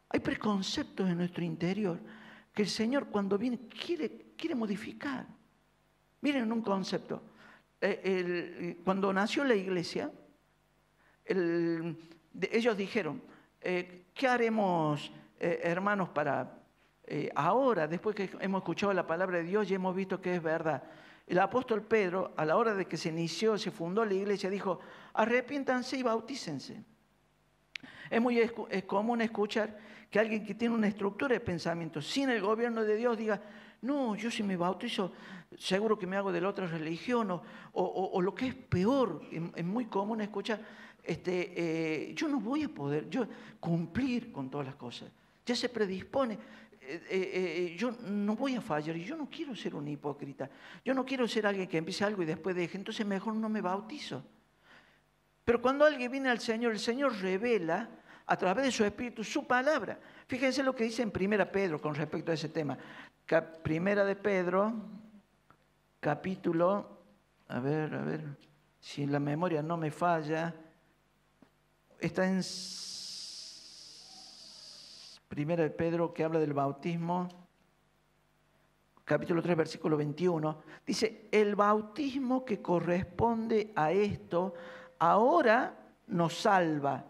Hay preconceptos en nuestro interior que el Señor cuando viene quiere modificar. Miren un concepto. Cuando nació la iglesia, ellos dijeron, ¿qué haremos, hermanos, para ahora, después que hemos escuchado la palabra de Dios y hemos visto que es verdad? El apóstol Pedro, a la hora de que se fundó la iglesia, dijo, arrepiéntanse y bautícense. Es muy común escuchar que alguien que tiene una estructura de pensamiento sin el gobierno de Dios diga, no, yo si me bautizo seguro que me hago de la otra religión, o lo que es peor, es muy común escuchar, yo no voy a poder cumplir con todas las cosas. Ya se predispone, yo no voy a fallar y yo no quiero ser un hipócrita. Yo no quiero ser alguien que empiece algo y después deje, entonces mejor no me bautizo. Pero cuando alguien viene al Señor, el Señor revela a través de su Espíritu su palabra. Fíjense lo que dice en 1 Pedro con respecto a ese tema. 1 de Pedro, capítulo, a ver, si la memoria no me falla, está en 1 de Pedro, que habla del bautismo, capítulo 3, versículo 21, dice, el bautismo que corresponde a esto ahora nos salva,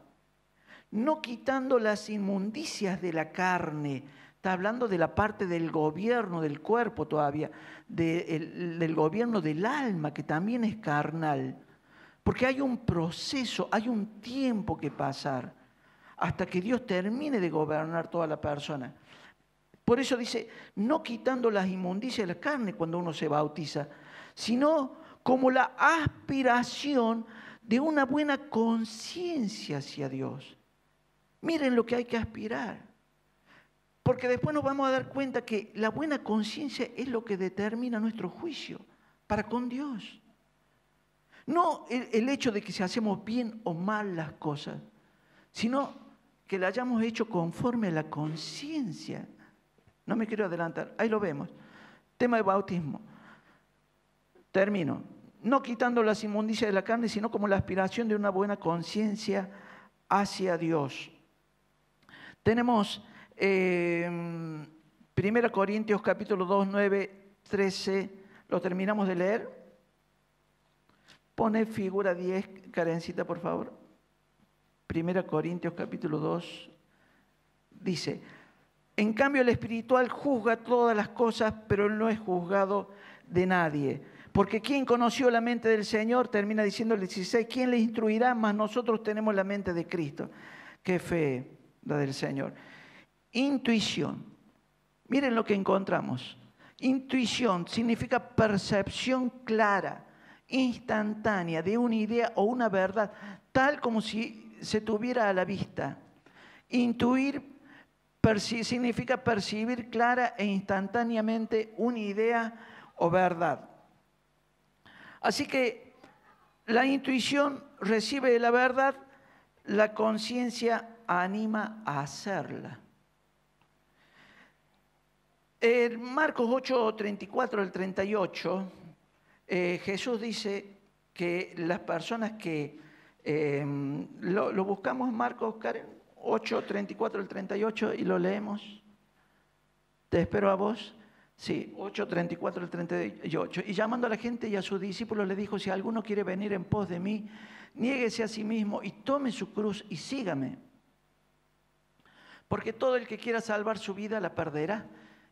no quitando las inmundicias de la carne. Está hablando de la parte del gobierno del cuerpo todavía, del gobierno del alma, que también es carnal. Porque hay un proceso, hay un tiempo que pasar hasta que Dios termine de gobernar toda la persona. Por eso dice, no quitando las inmundicias de la carne cuando uno se bautiza, sino como la aspiración de una buena conciencia hacia Dios. Miren lo que hay que aspirar. Porque después nos vamos a dar cuenta que la buena conciencia es lo que determina nuestro juicio para con Dios. No el hecho de que si hacemos bien o mal las cosas, sino que la hayamos hecho conforme a la conciencia. No me quiero adelantar, ahí lo vemos. Tema de bautismo. Termino. No quitando las inmundicias de la carne, sino como la aspiración de una buena conciencia hacia Dios. Tenemos 1 Corintios capítulo 2, 9, 13. ¿Lo terminamos de leer? Pone figura 10, Karencita, por favor. 1 Corintios capítulo 2 dice, en cambio el espiritual juzga todas las cosas, pero él no es juzgado de nadie. Porque ¿quién conoció la mente del Señor? Termina diciendo el 16, ¿quién le instruirá? Mas nosotros tenemos la mente de Cristo. Qué fe la del Señor. Intuición. Miren lo que encontramos. Intuición significa percepción clara, instantánea de una idea o una verdad, tal como si se tuviera a la vista. Intuir significa percibir clara e instantáneamente una idea o verdad. Así que la intuición recibe de la verdad, la conciencia anima a hacerla. En Marcos 8, 34 al 38, Jesús dice que las personas que, lo buscamos Marcos, Karen, 8, 34 al 38 y lo leemos. Te espero a vos. Sí, 8, 34 al 38. Y llamando a la gente y a sus discípulos le dijo, si alguno quiere venir en pos de mí, niéguese a sí mismo y tome su cruz y sígame. Porque todo el que quiera salvar su vida la perderá.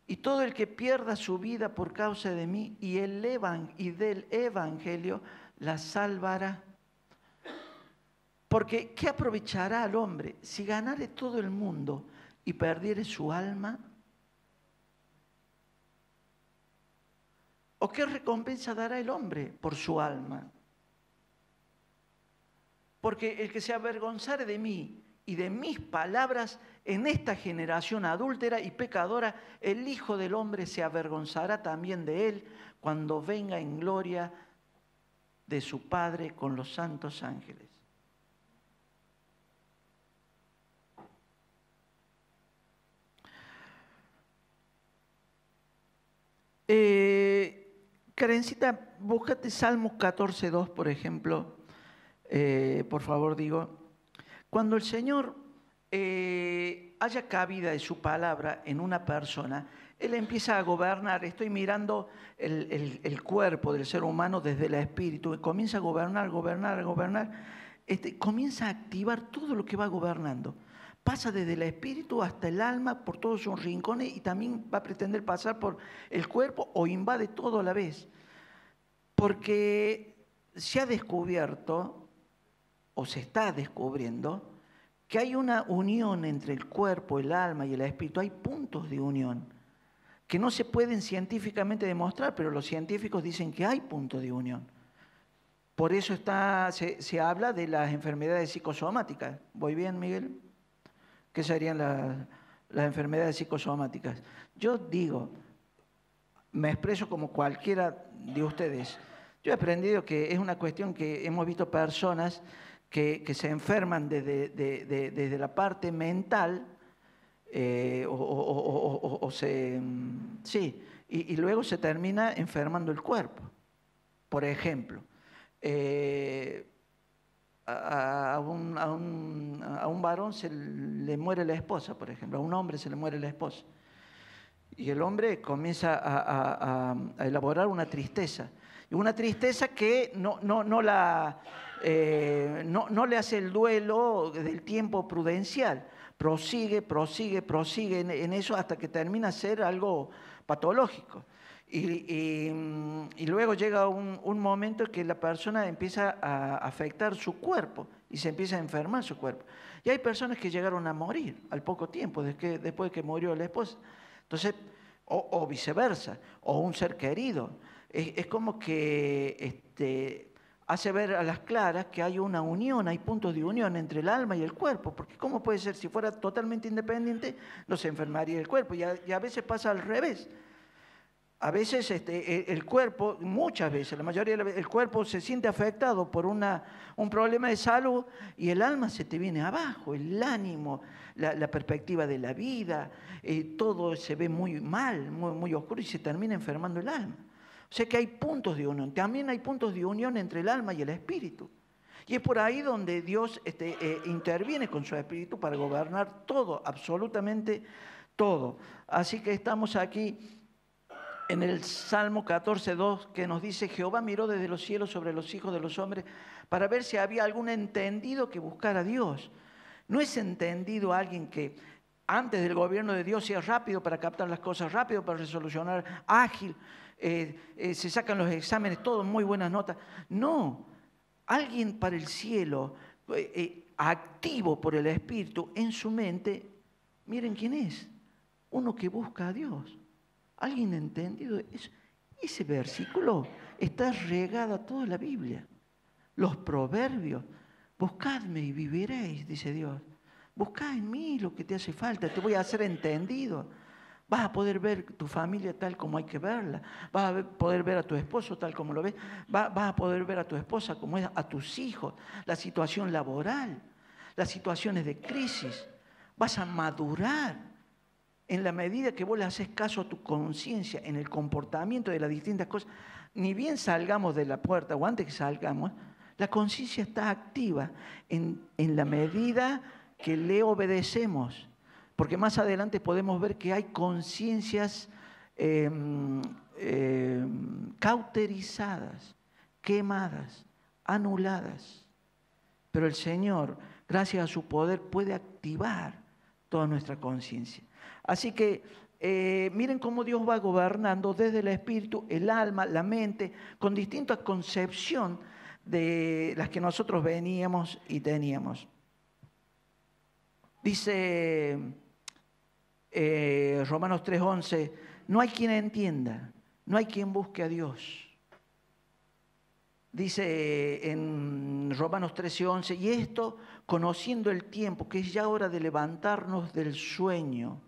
Y todo el que pierda su vida por causa de mí y del evangelio la salvará. Porque ¿qué aprovechará al hombre si ganare todo el mundo y perdiere su alma? ¿O qué recompensa dará el hombre por su alma? Porque el que se avergonzare de mí y de mis palabras en esta generación adúltera y pecadora, el Hijo del Hombre se avergonzará también de él cuando venga en gloria de su Padre con los santos ángeles. Karencita, búscate Salmos 14:2, por ejemplo. Por favor, digo. Cuando el Señor haya cabida de su palabra en una persona, Él empieza a gobernar. Estoy mirando el cuerpo del ser humano desde el espíritu. Comienza a gobernar. comienza a activar todo lo que va gobernando. Pasa desde el espíritu hasta el alma, por todos sus rincones, y también va a pretender pasar por el cuerpo o invade todo a la vez. Porque se ha descubierto, o se está descubriendo, que hay una unión entre el cuerpo, el alma y el espíritu. Hay puntos de unión que no se pueden científicamente demostrar, pero los científicos dicen que hay puntos de unión. Por eso se habla de las enfermedades psicosomáticas. ¿Voy bien, Miguel? ¿Qué serían las enfermedades psicosomáticas? Yo digo, me expreso como cualquiera de ustedes. Yo he aprendido que es una cuestión que hemos visto personas que se enferman desde la parte mental, sí, y luego se termina enfermando el cuerpo. Por ejemplo, a un varón se le muere la esposa, por ejemplo, a un hombre se le muere la esposa. Y el hombre comienza a elaborar una tristeza. Y una tristeza que no le hace el duelo del tiempo prudencial. Prosigue en eso hasta que termina a ser algo patológico. Y luego llega un momento en que la persona empieza a afectar su cuerpo y se empieza a enfermar su cuerpo. Y hay personas que llegaron a morir al poco tiempo, después de que murió la esposa. Entonces, o viceversa, o un ser querido. Es como que hace ver a las claras que hay una unión, hay puntos de unión entre el alma y el cuerpo, porque ¿cómo puede ser? Si fuera totalmente independiente, no se enfermaría el cuerpo, y a veces pasa al revés. A veces el cuerpo, muchas veces, la mayoría de las veces, el cuerpo se siente afectado por un problema de salud y el alma se te viene abajo, el ánimo, la perspectiva de la vida, todo se ve muy mal, muy oscuro y se termina enfermando el alma. O sea que hay puntos de unión, también hay puntos de unión entre el alma y el espíritu. Y es por ahí donde Dios interviene con su espíritu para gobernar todo, absolutamente todo. Así que estamos aquí en el Salmo 14:2, que nos dice: Jehová miró desde los cielos sobre los hijos de los hombres para ver si había algún entendido que buscara a Dios. No es entendido alguien que antes del gobierno de Dios sea rápido para captar las cosas, rápido para resolucionar, ágil, se sacan los exámenes, todos muy buenas notas. No, alguien para el cielo, activo por el Espíritu en su mente. Miren quién es, uno que busca a Dios. ¿Alguien ha entendido? Ese versículo está regado a toda la Biblia. Los proverbios. Buscadme y viviréis, dice Dios. Buscad en mí lo que te hace falta. Te voy a hacer entendido. Vas a poder ver tu familia tal como hay que verla. Vas a poder ver a tu esposo tal como lo ves. Vas a poder ver a tu esposa como es, a tus hijos. La situación laboral. Las situaciones de crisis. Vas a madurar. En la medida que vos le haces caso a tu conciencia, en el comportamiento de las distintas cosas, ni bien salgamos de la puerta o antes que salgamos, la conciencia está activa en la medida que le obedecemos. Porque más adelante podemos ver que hay conciencias cauterizadas, quemadas, anuladas. Pero el Señor, gracias a su poder, puede activar toda nuestra conciencia. Así que miren cómo Dios va gobernando desde el espíritu, el alma, la mente, con distinta concepción de las que nosotros veníamos y teníamos. Dice Romanos 3:11, no hay quien entienda, no hay quien busque a Dios. Dice en Romanos 13:11, y esto conociendo el tiempo, que es ya hora de levantarnos del sueño.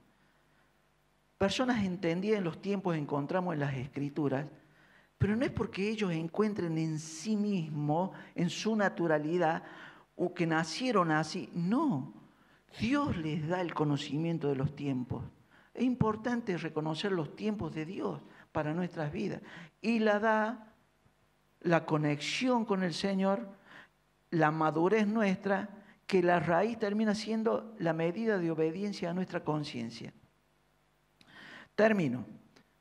Personas entendidas en los tiempos encontramos en las Escrituras, pero no es porque ellos encuentren en sí mismos, en su naturalidad, o que nacieron así. No, Dios les da el conocimiento de los tiempos. Es importante reconocer los tiempos de Dios para nuestras vidas. Y la da la conexión con el Señor, la madurez nuestra, que la raíz termina siendo la medida de obediencia a nuestra conciencia. Termino.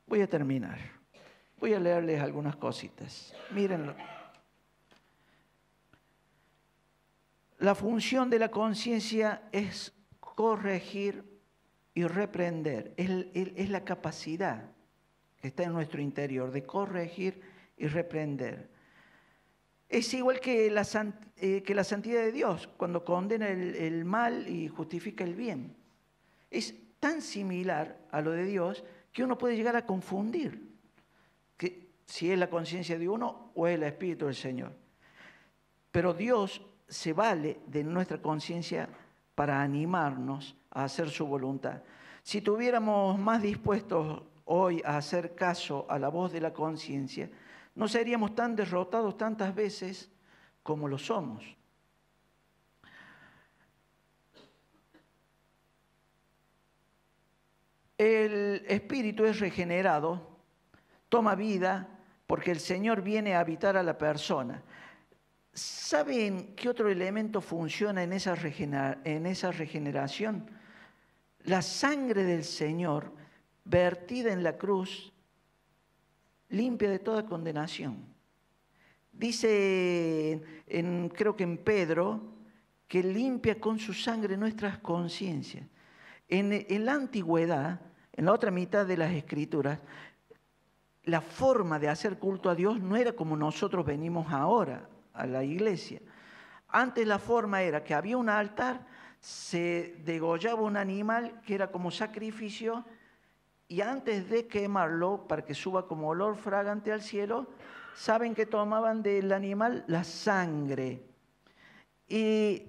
Voy a terminar. Voy a leerles algunas cositas. Mírenlo. La función de la conciencia es corregir y reprender. Es la capacidad que está en nuestro interior de corregir y reprender. Es igual que la santidad de Dios, cuando condena el mal y justifica el bien. Es tan similar a lo de Dios que uno puede llegar a confundir que si es la conciencia de uno o es el Espíritu del Señor. Pero Dios se vale de nuestra conciencia para animarnos a hacer su voluntad. Si tuviéramos más dispuestos hoy a hacer caso a la voz de la conciencia, no seríamos tan derrotados tantas veces como lo somos. El espíritu es regenerado, toma vida, porque el Señor viene a habitar a la persona. ¿Saben qué otro elemento funciona en esa regeneración? La sangre del Señor, vertida en la cruz, limpia de toda condenación. Dice, creo que en Pedro, que limpia con su sangre nuestras conciencias. En la antigüedad, en la otra mitad de las Escrituras, la forma de hacer culto a Dios no era como nosotros venimos ahora a la iglesia. Antes la forma era que había un altar, se degollaba un animal que era como sacrificio, y antes de quemarlo, para que suba como olor fragante al cielo, ¿saben que tomaban del animal? La sangre. Y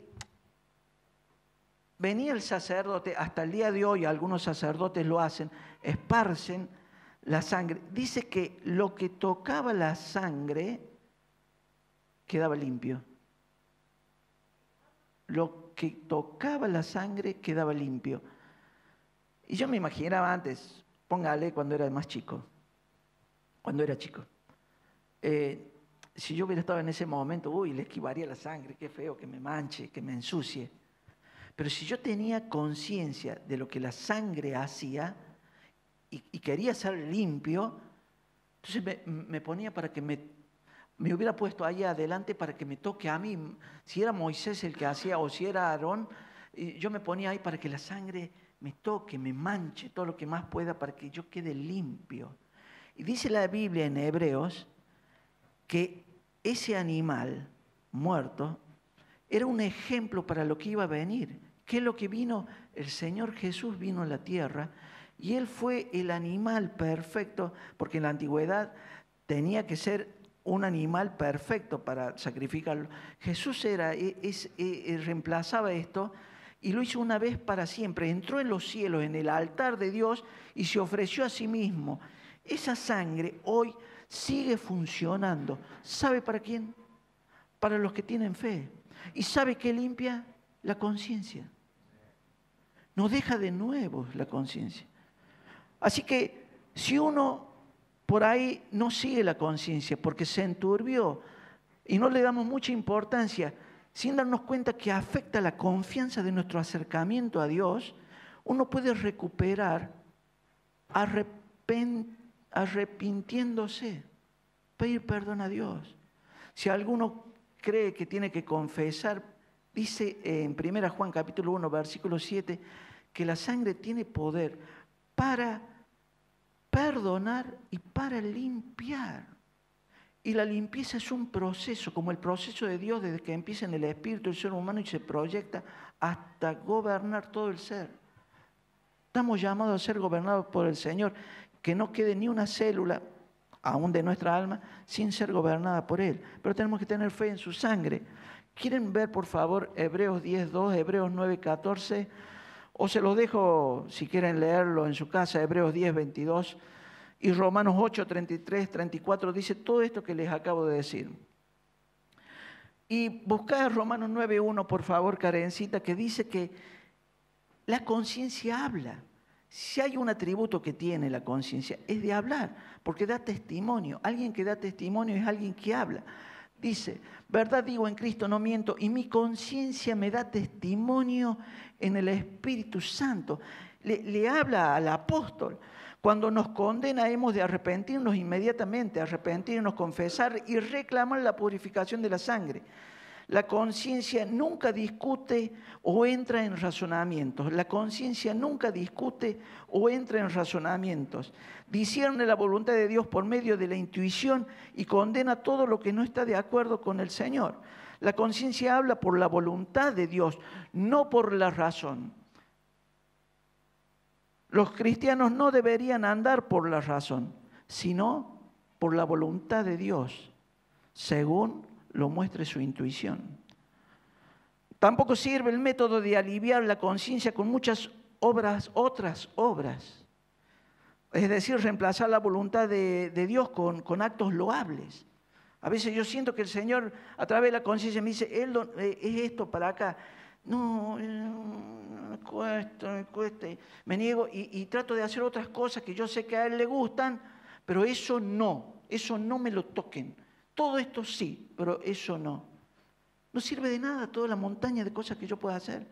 venía el sacerdote, hasta el día de hoy algunos sacerdotes lo hacen, esparcen la sangre. Dice que lo que tocaba la sangre quedaba limpio. Lo que tocaba la sangre quedaba limpio. Y yo me imaginaba antes, póngale cuando era más chico, cuando era chico. Si yo hubiera estado en ese momento, le esquivaría la sangre, qué feo que me manche, que me ensucie. Pero si yo tenía conciencia de lo que la sangre hacía y quería ser limpio, entonces me ponía para que me hubiera puesto ahí adelante para que me toque a mí. Si era Moisés el que hacía o si era Aarón, yo me ponía ahí para que la sangre me toque, me manche todo lo que más pueda para que yo quede limpio. Y dice la Biblia en Hebreos que ese animal muerto era un ejemplo para lo que iba a venir. ¿Qué es lo que vino? El Señor Jesús vino a la tierra y Él fue el animal perfecto, porque en la antigüedad tenía que ser un animal perfecto para sacrificarlo. Jesús reemplazaba esto y lo hizo una vez para siempre. Entró en los cielos, en el altar de Dios y se ofreció a sí mismo. Esa sangre hoy sigue funcionando. ¿Sabe para quién? Para los que tienen fe. ¿Y sabe qué limpia? La conciencia. Nos deja de nuevo la conciencia. Así que si uno por ahí no sigue la conciencia porque se enturbió y no le damos mucha importancia, sin darnos cuenta que afecta la confianza de nuestro acercamiento a Dios, uno puede recuperar arrepintiéndose, pedir perdón a Dios. Si alguno cree que tiene que confesar, dice en 1 Juan capítulo 1, versículo 7, que la sangre tiene poder para perdonar y para limpiar. Y la limpieza es un proceso, como el proceso de Dios desde que empieza en el espíritu del ser humano y se proyecta hasta gobernar todo el ser. Estamos llamados a ser gobernados por el Señor, que no quede ni una célula, aún de nuestra alma, sin ser gobernada por Él. Pero tenemos que tener fe en su sangre. ¿Quieren ver, por favor, Hebreos 10:2, Hebreos 9:14? O se los dejo, si quieren leerlo en su casa, Hebreos 10:22 y Romanos 8:33-34, dice todo esto que les acabo de decir. Y buscad Romanos 9:1, por favor, Karencita, que dice que la conciencia habla. Si hay un atributo que tiene la conciencia, es de hablar, porque da testimonio. Alguien que da testimonio es alguien que habla. Dice, verdad digo en Cristo, no miento, y mi conciencia me da testimonio en el Espíritu Santo. Le habla al apóstol. Cuando nos condena hemos de arrepentirnos inmediatamente, arrepentirnos, confesar y reclamar la purificación de la sangre. La conciencia nunca discute o entra en razonamientos. La conciencia nunca discute o entra en razonamientos. Discierne la voluntad de Dios por medio de la intuición y condena todo lo que no está de acuerdo con el Señor. La conciencia habla por la voluntad de Dios, no por la razón. Los cristianos no deberían andar por la razón, sino por la voluntad de Dios, según lo muestre su intuición. Tampoco sirve el método de aliviar la conciencia con muchas otras obras. Es decir, reemplazar la voluntad de Dios con actos loables. A veces yo siento que el Señor, a través de la conciencia, me dice, es esto para acá. No, me cuesta, me niego y trato de hacer otras cosas que yo sé que a Él le gustan, pero eso no me lo toquen. Todo esto sí, pero eso no. No sirve de nada toda la montaña de cosas que yo pueda hacer.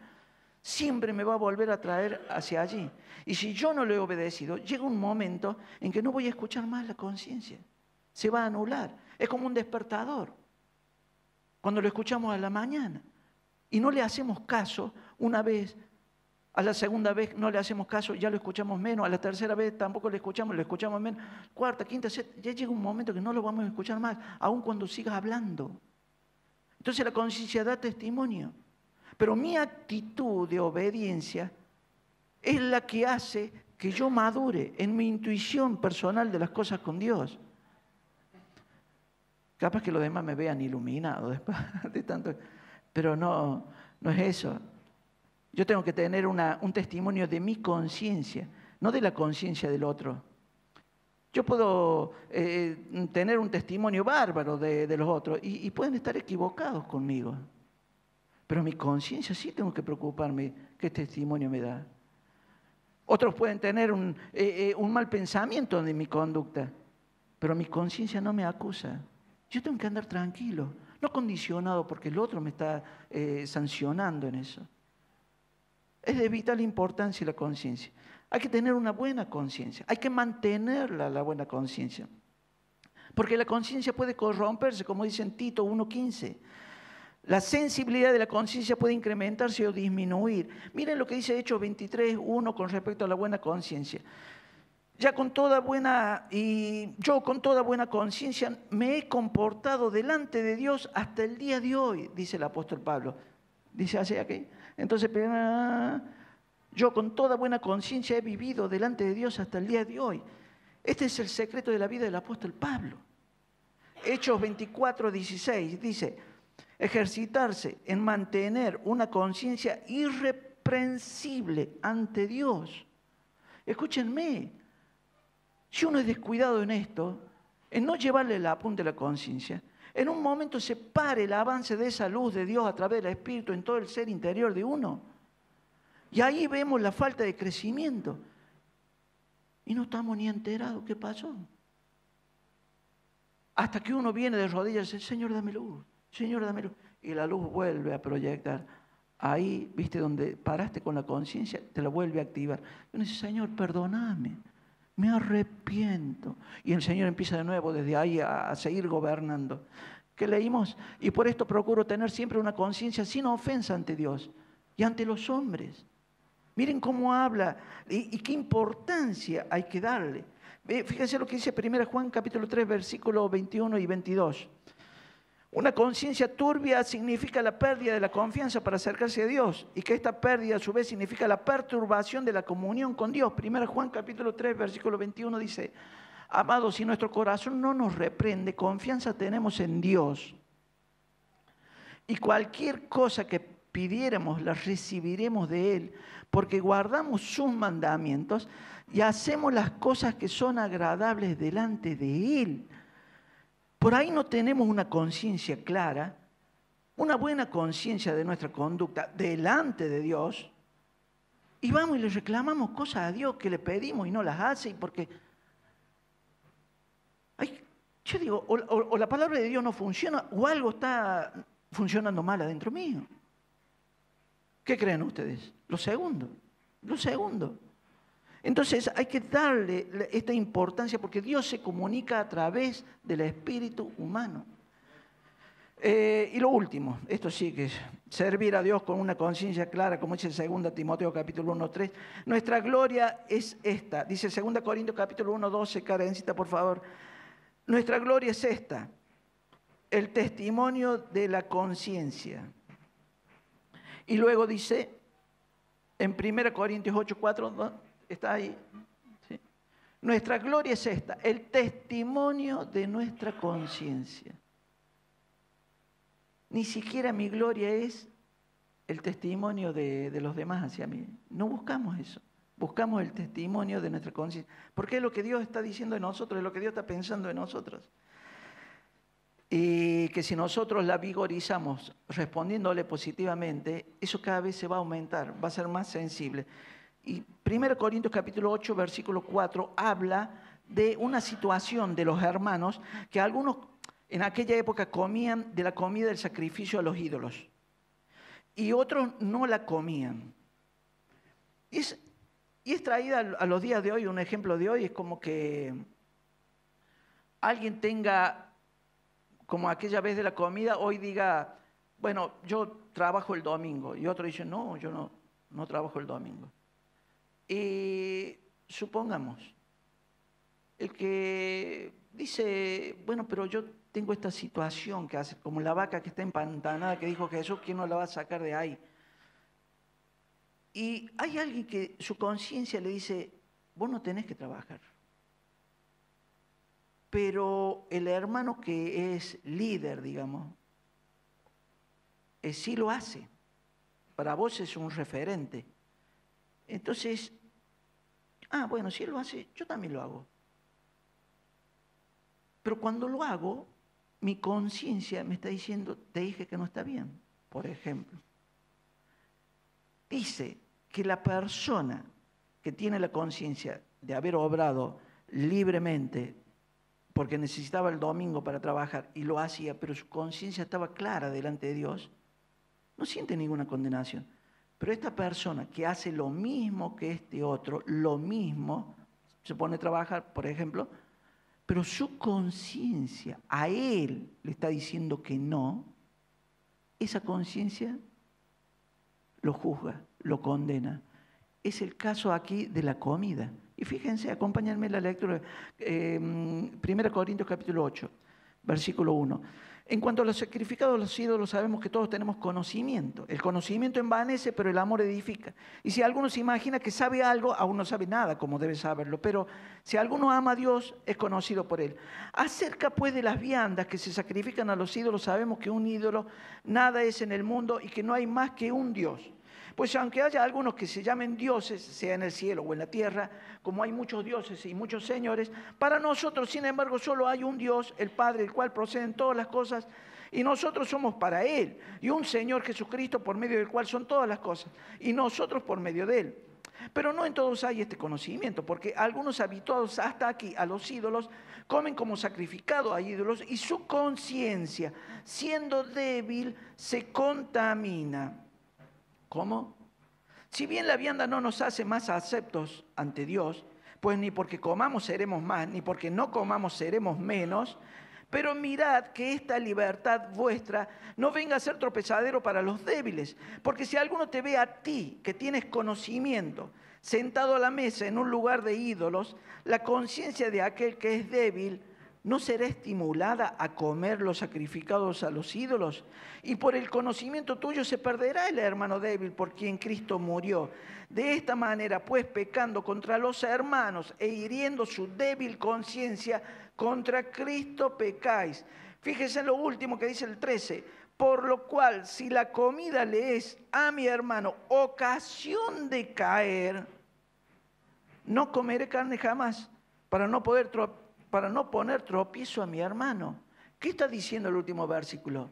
Siempre me va a volver a traer hacia allí. Y si yo no lo he obedecido, llega un momento en que no voy a escuchar más la conciencia. Se va a anular. Es como un despertador. Cuando lo escuchamos a la mañana y no le hacemos caso una vez, a la segunda vez no le hacemos caso, ya lo escuchamos menos, a la tercera vez tampoco lo escuchamos menos, cuarta, quinta, sexta, ya llega un momento que no lo vamos a escuchar más, aun cuando sigas hablando. Entonces la conciencia da testimonio. Pero mi actitud de obediencia es la que hace que yo madure en mi intuición personal de las cosas con Dios. Capaz que los demás me vean iluminado después de tanto, pero no es eso. Yo tengo que tener un testimonio de mi conciencia, no de la conciencia del otro. Yo puedo tener un testimonio bárbaro de los otros y pueden estar equivocados conmigo. Pero mi conciencia sí tengo que preocuparme qué testimonio me da. Otros pueden tener un mal pensamiento de mi conducta, pero mi conciencia no me acusa. Yo tengo que andar tranquilo, no condicionado porque el otro me está sancionando en eso. Es de vital importancia la conciencia. Hay que tener una buena conciencia, hay que mantenerla la buena conciencia. Porque la conciencia puede corromperse, como dice en Tito 1:15. La sensibilidad de la conciencia puede incrementarse o disminuir. Miren lo que dice Hechos 23:1 con respecto a la buena conciencia. Yo con toda buena conciencia me he comportado delante de Dios hasta el día de hoy, dice el apóstol Pablo. Dice así aquí. Entonces, yo con toda buena conciencia he vivido delante de Dios hasta el día de hoy. Este es el secreto de la vida del apóstol Pablo. Hechos 24:16 dice, ejercitarse en mantener una conciencia irreprensible ante Dios. Escúchenme, si uno es descuidado en esto, en no llevarle la apunte a la conciencia, en un momento se pare el avance de esa luz de Dios a través del Espíritu en todo el ser interior de uno. Y ahí vemos la falta de crecimiento. Y no estamos ni enterados qué pasó. Hasta que uno viene de rodillas y dice, Señor, dame luz. Señor, dame luz. Y la luz vuelve a proyectar. Ahí, viste, donde paraste con la conciencia, te la vuelve a activar. Y uno dice, Señor, perdóname. Me arrepiento. Y el Señor empieza de nuevo desde ahí a seguir gobernando. ¿Qué leímos? Y por esto procuro tener siempre una conciencia sin ofensa ante Dios y ante los hombres. Miren cómo habla y qué importancia hay que darle. Fíjense lo que dice 1 Juan capítulo 3, versículos 21 y 22. Una conciencia turbia significa la pérdida de la confianza para acercarse a Dios y que esta pérdida a su vez significa la perturbación de la comunión con Dios. 1 Juan capítulo 3, versículo 21 dice, amados, si nuestro corazón no nos reprende, confianza tenemos en Dios. Y cualquier cosa que pidiéramos, la recibiremos de Él, porque guardamos sus mandamientos y hacemos las cosas que son agradables delante de Él. Por ahí no tenemos una conciencia clara, una buena conciencia de nuestra conducta delante de Dios, y vamos y le reclamamos cosas a Dios que le pedimos y no las hace, y porque... yo digo, o la palabra de Dios no funciona, o algo está funcionando mal adentro mío. ¿Qué creen ustedes? Lo segundo. Entonces hay que darle esta importancia porque Dios se comunica a través del espíritu humano. Y lo último, esto sí que es servir a Dios con una conciencia clara, como dice 2 Timoteo capítulo 1:3. Nuestra gloria es esta, dice 2 Corintios capítulo 1:12, Karencita, por favor. Nuestra gloria es esta, el testimonio de la conciencia. Y luego dice, en 1 Corintios 8:4, ¿no? Está ahí. ¿Sí? Nuestra gloria es esta, el testimonio de nuestra conciencia. Ni siquiera mi gloria es el testimonio de los demás hacia mí. No buscamos eso. Buscamos el testimonio de nuestra conciencia. Porque es lo que Dios está diciendo de nosotros, es lo que Dios está pensando de nosotros. Y que si nosotros la vigorizamos respondiéndole positivamente, eso cada vez se va a aumentar, va a ser más sensible. Y 1 Corintios capítulo 8, versículo 4, habla de una situación de los hermanos que algunos en aquella época comían de la comida del sacrificio a los ídolos y otros no la comían. Y es traída a los días de hoy, un ejemplo de hoy es como que alguien tenga, como aquella vez de la comida, hoy diga, bueno, yo trabajo el domingo, y otro dice, no, yo no trabajo el domingo. Y supongamos, el que dice, bueno, pero yo tengo esta situación que hace, como la vaca que está empantanada, que dijo Jesús, ¿quién no la va a sacar de ahí? Y hay alguien que su conciencia le dice, vos no tenés que trabajar. Pero el hermano que es líder, digamos, sí lo hace. Para vos es un referente. Entonces, bueno, si él lo hace, yo también lo hago. Pero cuando lo hago, mi conciencia me está diciendo, te dije que no está bien, por ejemplo. Dice que la persona que tiene la conciencia de haber obrado libremente, porque necesitaba el domingo para trabajar y lo hacía, pero su conciencia estaba clara delante de Dios, no siente ninguna condenación. Pero esta persona que hace lo mismo que este otro, lo mismo, se pone a trabajar, por ejemplo, pero su conciencia a él le está diciendo que no, esa conciencia lo juzga, lo condena. Es el caso aquí de la comida. Y fíjense, acompáñenme en la lectura, 1 Corintios capítulo 8, versículo 1. En cuanto a los sacrificados a los ídolos, sabemos que todos tenemos conocimiento. El conocimiento envanece, pero el amor edifica. Y si alguno se imagina que sabe algo, aún no sabe nada como debe saberlo. Pero si alguno ama a Dios, es conocido por Él. Acerca pues de las viandas que se sacrifican a los ídolos, sabemos que un ídolo nada es en el mundo y que no hay más que un Dios. Pues aunque haya algunos que se llamen dioses, sea en el cielo o en la tierra, como hay muchos dioses y muchos señores, para nosotros, sin embargo, solo hay un Dios, el Padre, el cual proceden todas las cosas, y nosotros somos para Él, y un Señor Jesucristo por medio del cual son todas las cosas, y nosotros por medio de Él. Pero no en todos hay este conocimiento, porque algunos habituados hasta aquí a los ídolos comen como sacrificado a ídolos, y su conciencia, siendo débil, se contamina. ¿Cómo? Si bien la vianda no nos hace más aceptos ante Dios, pues ni porque comamos seremos más, ni porque no comamos seremos menos, pero mirad que esta libertad vuestra no venga a ser tropezadero para los débiles, porque si alguno te ve a ti, que tienes conocimiento, sentado a la mesa en un lugar de ídolos, la conciencia de aquel que es débil ¿no será estimulada a comer los sacrificados a los ídolos? Y por el conocimiento tuyo se perderá el hermano débil por quien Cristo murió. De esta manera, pues, pecando contra los hermanos e hiriendo su débil conciencia, contra Cristo pecáis. Fíjese en lo último que dice el 13. Por lo cual, si la comida le es a mi hermano ocasión de caer, no comeré carne jamás, para no poner tropiezo a mi hermano. ¿Qué está diciendo el último versículo?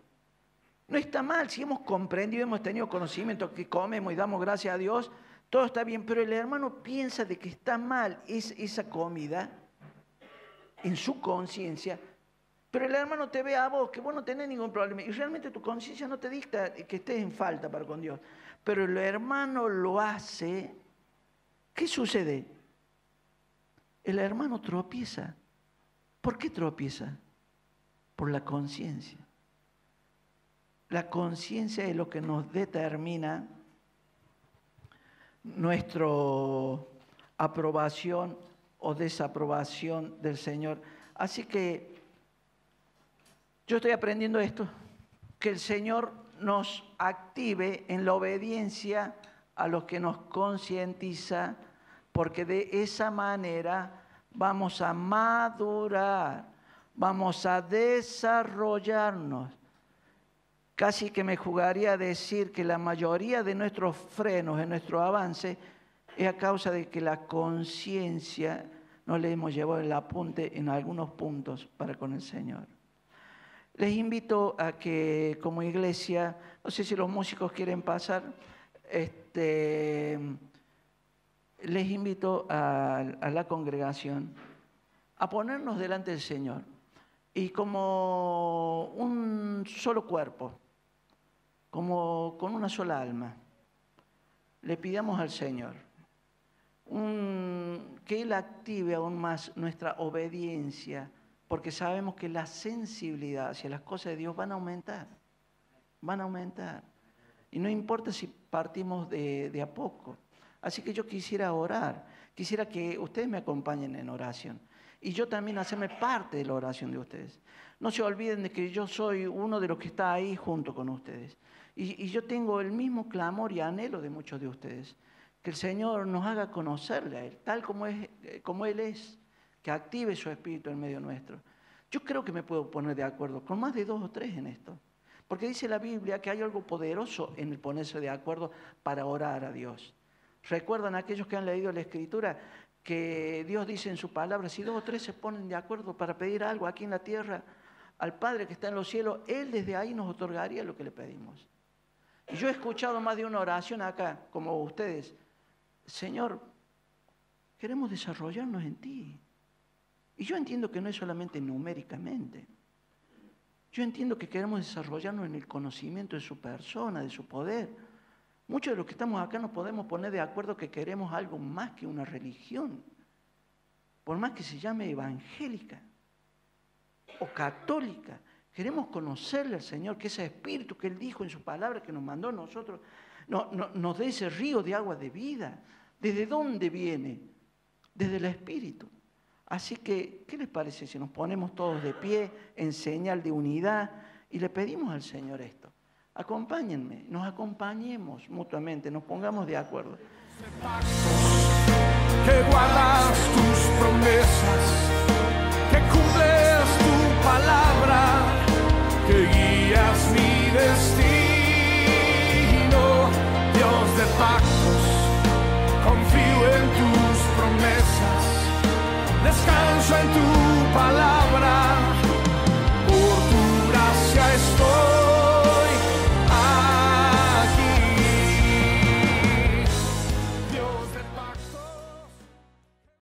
No está mal, si hemos comprendido, hemos tenido conocimiento que comemos y damos gracias a Dios, todo está bien, pero el hermano piensa de que está mal esa comida en su conciencia, pero el hermano te ve a vos, que vos no tenés ningún problema, y realmente tu conciencia no te dicta que estés en falta para con Dios, pero el hermano lo hace. ¿Qué sucede? El hermano tropieza. ¿Por qué tropieza? Por la conciencia. La conciencia es lo que nos determina nuestra aprobación o desaprobación del Señor. Así que yo estoy aprendiendo esto, que el Señor nos active en la obediencia a lo que nos concientiza, porque de esa manera vamos a madurar, vamos a desarrollarnos. Casi que me jugaría a decir que la mayoría de nuestros frenos en nuestro avance es a causa de que la conciencia no le hemos llevado el apunte en algunos puntos para con el Señor. Les invito a que como iglesia, no sé si los músicos quieren pasar, les invito a la congregación a ponernos delante del Señor y como un solo cuerpo, como con una sola alma, le pidamos al Señor que Él active aún más nuestra obediencia, porque sabemos que la sensibilidad hacia las cosas de Dios van a aumentar. Y no importa si partimos de a poco. Así que yo quisiera orar, quisiera que ustedes me acompañen en oración. Y yo también hacerme parte de la oración de ustedes. No se olviden de que yo soy uno de los que está ahí junto con ustedes. Y yo tengo el mismo clamor y anhelo de muchos de ustedes. Que el Señor nos haga conocerle a Él, tal como Él es. Que active su espíritu en medio nuestro. Yo creo que me puedo poner de acuerdo con más de 2 o 3 en esto. Porque dice la Biblia que hay algo poderoso en el ponerse de acuerdo para orar a Dios. ¿Recuerdan aquellos que han leído la Escritura que Dios dice en su palabra, si 2 o 3 se ponen de acuerdo para pedir algo aquí en la tierra al Padre que está en los cielos, Él desde ahí nos otorgaría lo que le pedimos? Y yo he escuchado más de una oración acá, como ustedes. Señor, queremos desarrollarnos en ti. Y yo entiendo que no es solamente numéricamente. Yo entiendo que queremos desarrollarnos en el conocimiento de su persona, de su poder. Muchos de los que estamos acá nos podemos poner de acuerdo que queremos algo más que una religión. Por más que se llame evangélica o católica. Queremos conocerle al Señor, que ese espíritu que Él dijo en su palabra, que nos mandó a nosotros, nos dé ese río de agua de vida. ¿Desde dónde viene? Desde el espíritu. Así que, ¿qué les parece si nos ponemos todos de pie en señal de unidad y le pedimos al Señor esto? Acompáñenme, nos acompañemos mutuamente, nos pongamos de acuerdo. Que guardas tus promesas, que cumples tu palabra, que guías mi destino, Dios de pactos, confío en tus promesas, descanso en tu palabra.